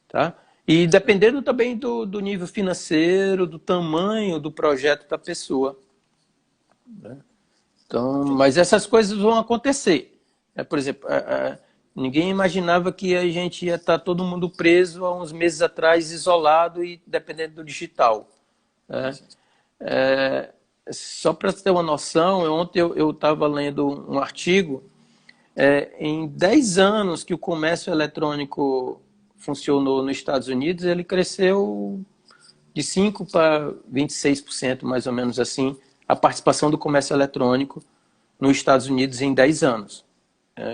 tá? E dependendo também do nível financeiro, do tamanho do projeto da pessoa, né? Então, mas essas coisas vão acontecer. Por exemplo, ninguém imaginava que a gente ia estar todo mundo preso há uns meses atrás, isolado e dependendo do digital. Só para você ter uma noção, ontem eu estava lendo um artigo, em 10 anos que o comércio eletrônico funcionou nos Estados Unidos, ele cresceu de 5% para 26%, mais ou menos assim, a participação do comércio eletrônico nos Estados Unidos em 10 anos,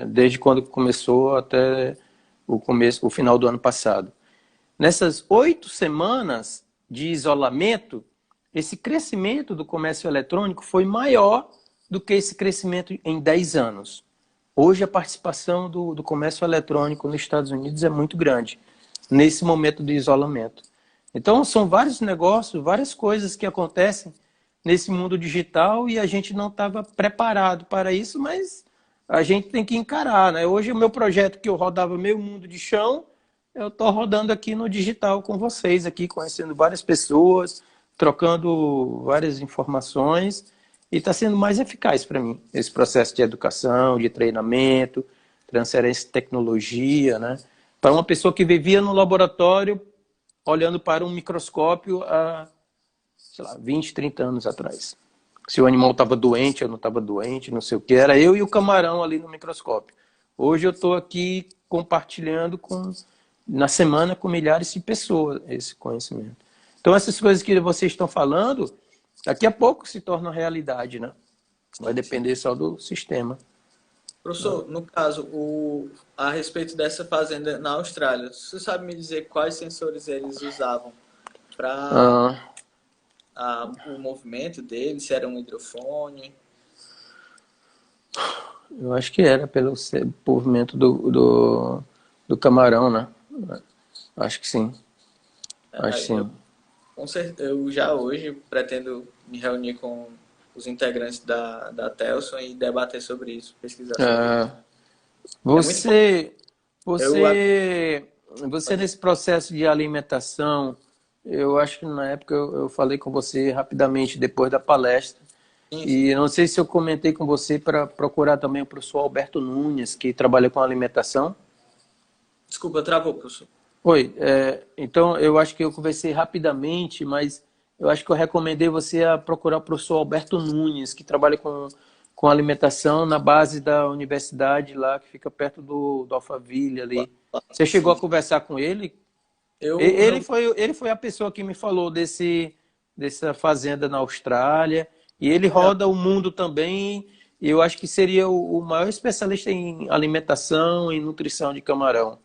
desde quando começou até o final do ano passado. Nessas 8 semanas de isolamento, esse crescimento do comércio eletrônico foi maior do que esse crescimento em 10 anos. Hoje a participação do comércio eletrônico nos Estados Unidos é muito grande, nesse momento de isolamento. Então são vários negócios, várias coisas que acontecem nesse mundo digital e a gente não estava preparado para isso, mas a gente tem que encarar, né? Hoje o meu projeto que eu rodava meio mundo de chão, eu estou rodando aqui no digital com vocês, aqui conhecendo várias pessoas, trocando várias informações e está sendo mais eficaz para mim, esse processo de educação, de treinamento, transferência de tecnologia, né? Para uma pessoa que vivia no laboratório olhando para um microscópio há, sei lá, 20, 30 anos atrás. Se o animal estava doente, eu não estava doente, não sei o que. Era eu e o camarão ali no microscópio. Hoje eu estou aqui compartilhando na semana com milhares de pessoas esse conhecimento. Então essas coisas que vocês estão falando, daqui a pouco se tornam realidade, né? Vai Sim, sim. depender só do sistema. Professor, no caso, a respeito dessa fazenda na Austrália, você sabe me dizer quais sensores eles usavam para Ah, o movimento deles, se era um hidrofone? eu acho que era pelo movimento do camarão, né? Acho que sim. Acho que Eu, sim. eu já hoje pretendo me reunir com os integrantes da Telson e debater sobre isso, pesquisar sobre isso. Ah, É muito importante. você, Eu, você pode nesse processo de alimentação, eu acho que na época eu falei com você rapidamente depois da palestra. sim, sim. E eu não sei se eu comentei com você para procurar também o professor Alberto Nunes, que trabalha com alimentação. Desculpa, travou, professor. Oi, então eu acho que eu conversei rapidamente, mas eu acho que eu recomendei você a procurar o professor Alberto Nunes, que trabalha com alimentação na base da universidade lá, que fica perto do Alphaville ali. Você chegou Sim, a conversar com ele? eu reuni. Ele foi a pessoa que me falou dessa fazenda na Austrália, e ele Legal, roda o mundo também, e eu acho que seria o maior especialista em alimentação e nutrição de camarão.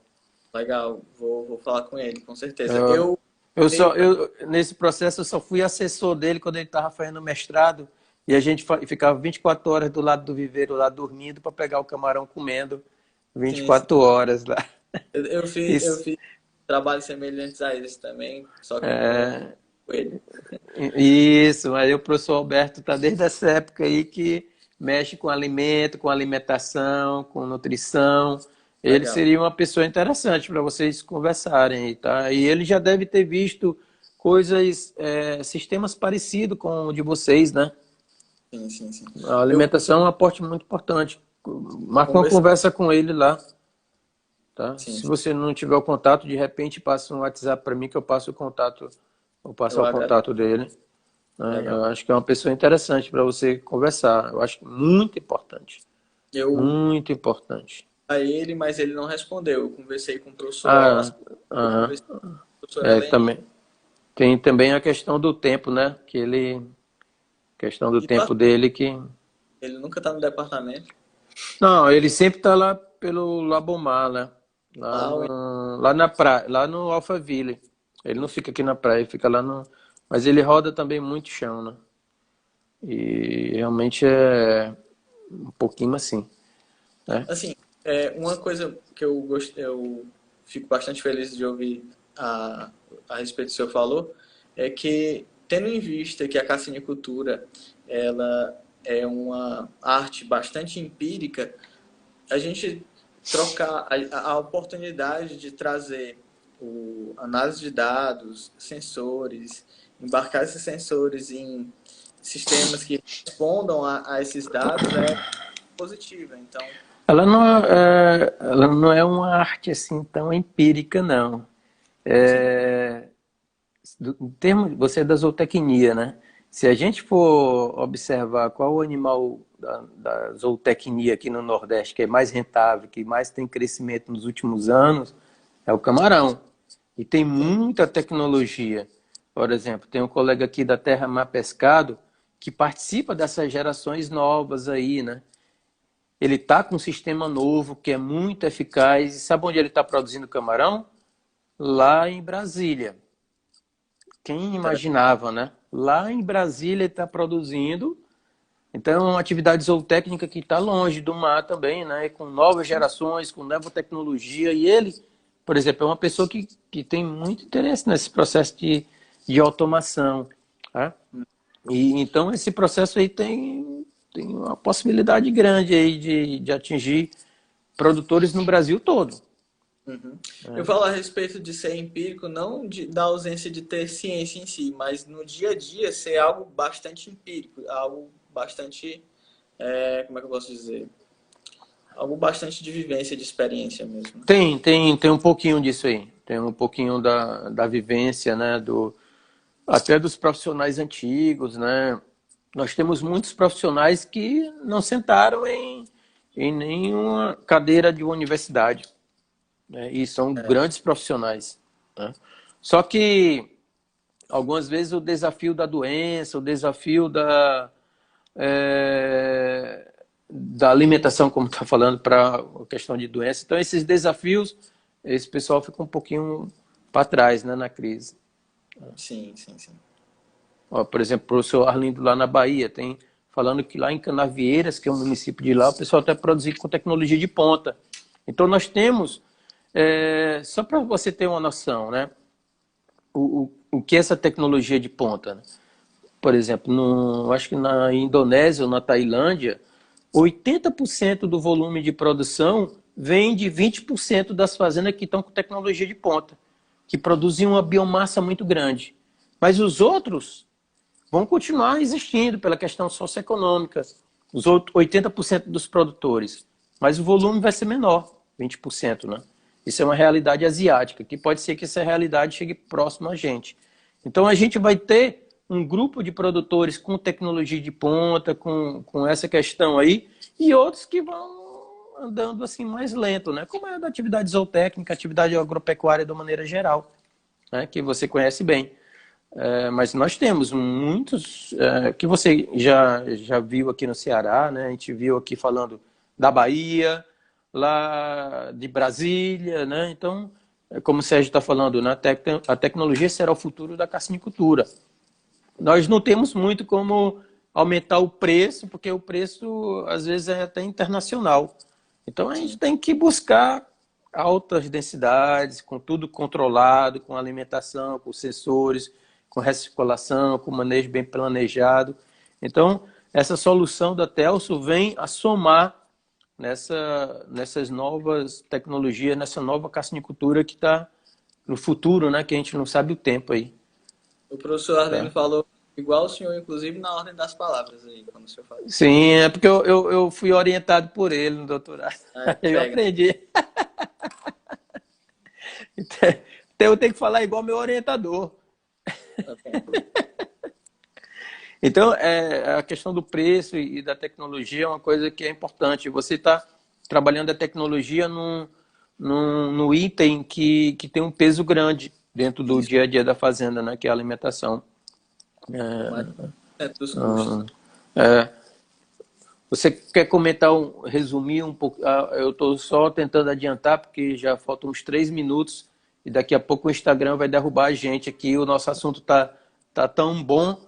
legal. Vou falar com ele, com certeza. Eu meio. Nesse processo, eu só fui assessor dele quando ele estava fazendo mestrado, e a gente ficava 24 horas do lado do viveiro lá dormindo para pegar o camarão comendo Sim, sim. 24 horas lá. Eu Isso, fiz trabalhos semelhantes a eles também, só que com ele. isso, aí o professor Alberto está desde essa época aí que mexe com alimento, com alimentação, com nutrição. Ele Legal. seria uma pessoa interessante para vocês conversarem aí, tá? E ele já deve ter visto coisas, sistemas parecidos com o de vocês, né? Sim, sim, sim. A Eu alimentação é um aporte muito importante. Marca uma conversar. conversa com ele lá, tá? Sim, Se sim. você não tiver o contato, de repente passa um WhatsApp para mim que eu passo o contato, eu passo Eu o agradeço. contato dele. Né? Eu Legal. acho que é uma pessoa interessante para você conversar. Eu acho muito importante. Eu Muito importante. a ele, mas ele não respondeu. Eu conversei com o professor, Ah, eu aham. conversei com a professora Eleni. Também. Tem também a questão do tempo, né? Questão do E tu tempo dele que. ele nunca está no departamento. Não, ele sempre está lá pelo Labomar, né? Lá, Ah, lá na praia, lá no Alphaville. Ele não fica aqui na praia, ele fica lá no. Mas ele roda também muito chão, né? E realmente é um pouquinho assim, né? assim, uma coisa que eu fico bastante feliz de ouvir a respeito do que o senhor falou, é que, tendo em vista que a cassinicultura ela é uma arte bastante empírica, a gente trocar a oportunidade de trazer análise de dados, sensores, embarcar esses sensores em sistemas que respondam a esses dados é positiva. Então, Ela não é uma arte assim tão empírica, não. sim, É, em termos, você é da zootecnia, né? Se a gente for observar qual o animal da zootecnia aqui no Nordeste que é mais rentável, que mais tem crescimento nos últimos anos, é o camarão. E tem sim, muita tecnologia. Por exemplo, tem um colega aqui da Terra Mar Pescado que participa dessas gerações novas aí, né? Ele está com um sistema novo que é muito eficaz. E sabe onde ele está produzindo camarão? Lá em Brasília. Quem imaginava, né? Lá em Brasília ele está produzindo. Então, é uma atividade zootécnica que está longe do mar também, né? Com novas gerações, com nova tecnologia. E ele, por exemplo, é uma pessoa que tem muito interesse nesse processo de automação. Tá? E então esse processo aí tem uma possibilidade grande aí de atingir produtores no Brasil todo. uhum. Eu falo a respeito de ser empírico, não da ausência de ter ciência em si, mas no dia a dia ser algo bastante empírico, algo bastante, como é que eu posso dizer? Algo bastante de vivência, de experiência mesmo. Tem um pouquinho disso aí. Tem um pouquinho da vivência, né? Até dos profissionais antigos, né? Nós temos muitos profissionais que não sentaram em nenhuma cadeira de uma universidade, né? E são grandes profissionais, né? Só que algumas vezes o desafio da doença, o desafio da alimentação, como está falando, para a questão de doença. Então, esses desafios, esse pessoal fica um pouquinho para trás, né, na crise. Sim, sim, sim. Ó, por exemplo, o professor Arlindo lá na Bahia tem falando que lá em Canavieiras, que é um município de lá, o pessoal está produzindo com tecnologia de ponta. Então nós temos, só para você ter uma noção, né, o que é essa tecnologia de ponta, né? Por exemplo, acho que na Indonésia ou na Tailândia, 80% do volume de produção vem de 20% das fazendas que estão com tecnologia de ponta, que produzem uma biomassa muito grande. Mas os outros vão continuar existindo pela questão socioeconômica, os outros 80% dos produtores. Mas o volume vai ser menor, 20%, né? Isso é uma realidade asiática, que pode ser que essa realidade chegue próximo a gente. Então a gente vai ter um grupo de produtores com tecnologia de ponta, com essa questão aí, e outros que vão andando assim mais lento, né? Como é da atividade zootécnica, atividade agropecuária de uma maneira geral, né? Que você conhece bem. Mas nós temos muitos que você já viu aqui no Ceará, né? A gente viu aqui falando da Bahia, lá de Brasília, né? Então, como o Sérgio está falando, né? A tecnologia será o futuro da carcinicultura. Nós não temos muito como aumentar o preço, porque o preço às vezes é até internacional. Então a gente tem que buscar altas densidades, com tudo controlado, com alimentação, com sensores, com recirculação, com manejo bem planejado. Então, essa solução da Telso vem a somar nessas novas tecnologias, nessa nova carcinicultura que está no futuro, né? Que a gente não sabe o tempo aí. O professor Arlindo Tá? falou igual o senhor, inclusive na ordem das palavras aí, quando o senhor fala. Sim, é porque eu fui orientado por ele no doutorado. Aí, Eu pega. aprendi. Então eu tenho que falar igual meu orientador. Então, a questão do preço e da tecnologia é uma coisa que é importante. Você está trabalhando a tecnologia no item que tem um peso grande dentro do Isso, dia a dia da fazenda, né? Que é a alimentação. mas dos custos. É, Você quer comentar, resumir um pouco? Eu estou só tentando adiantar, porque já faltam uns 3 minutos e daqui a pouco o Instagram vai derrubar a gente aqui. O nosso assunto tá tão bom,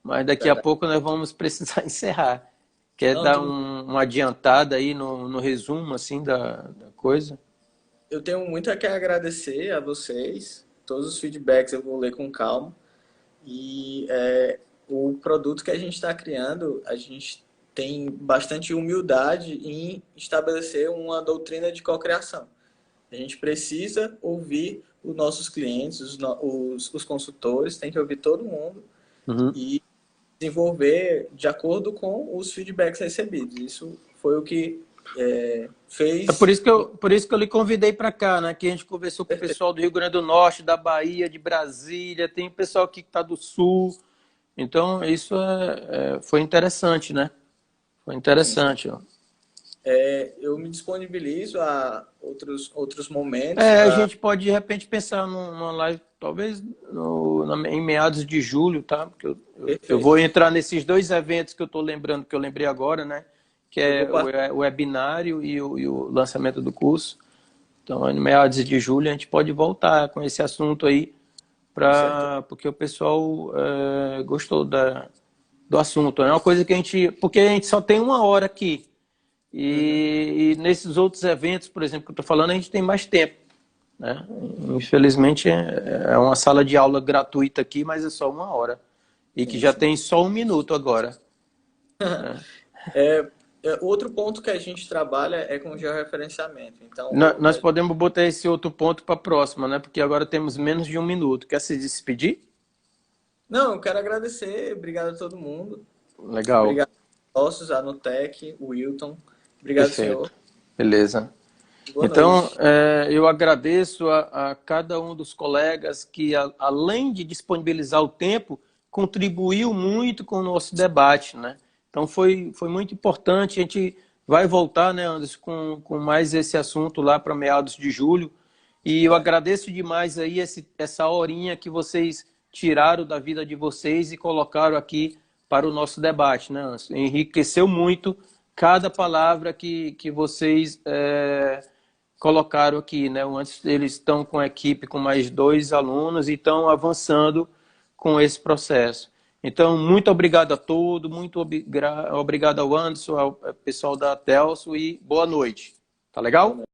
mas daqui a Verdade. pouco nós vamos precisar encerrar. Quer Não, dar uma adiantada aí no resumo assim da coisa? eu tenho muito a que agradecer a vocês. Todos os feedbacks eu vou ler com calma. E o produto que a gente está criando, a gente tem bastante humildade em estabelecer uma doutrina de cocriação. A gente precisa ouvir os nossos clientes, os consultores, tem que ouvir todo mundo Uhum. e desenvolver de acordo com os feedbacks recebidos. Isso foi o que É por fez. isso que eu lhe convidei para cá, né? Que a gente conversou com o pessoal do Rio Grande do Norte, da Bahia, de Brasília, tem pessoal aqui que está do Sul. Então, isso foi interessante, né? Foi Sim, sim. interessante. Ó. Eu me disponibilizo a outros momentos A para. gente pode, de repente, pensar numa live, talvez em meados de julho, tá? Porque eu Perfeito. vou entrar nesses dois eventos que eu estou lembrando, que eu lembrei agora, né? Que Eu é vou participar. o webinário e o lançamento do curso. Então, em meados de julho, a gente pode voltar com esse assunto aí, Com certeza. porque o pessoal gostou do assunto. É uma coisa que porque a gente só tem 1 hora aqui. Uhum. E nesses outros eventos, por exemplo, que eu estou falando, a gente tem mais tempo. Né? Infelizmente, é uma sala de aula gratuita aqui, mas é só 1 hora. E que Sim, já sim. tem só 1 minuto agora. Outro ponto que a gente trabalha é com georreferenciamento. Então, Nós podemos botar esse outro ponto para a próxima, né? Porque agora temos menos de 1 minuto. Quer se despedir? não, eu quero agradecer. Obrigado a todo mundo. Legal, Obrigado aos sócios, a Nutec, o Wilton. Obrigado, perfeito. senhor. Beleza. Boa Então, noite. eu agradeço a cada um dos colegas que, além de disponibilizar o tempo, contribuiu muito com o nosso debate, né? Então, foi muito importante. A gente vai voltar, né, Anderson, com mais esse assunto lá para meados de julho. E eu Vai. agradeço demais aí essa horinha que vocês tiraram da vida de vocês e colocaram aqui para o nosso debate, né, Anderson? Enriqueceu muito cada palavra que vocês colocaram aqui, né? Antes eles estão com a equipe com mais 2 alunos e estão avançando com esse processo. Então, muito obrigado a todos, muito obrigado ao Anderson, ao pessoal da Telso e boa noite. Tá legal?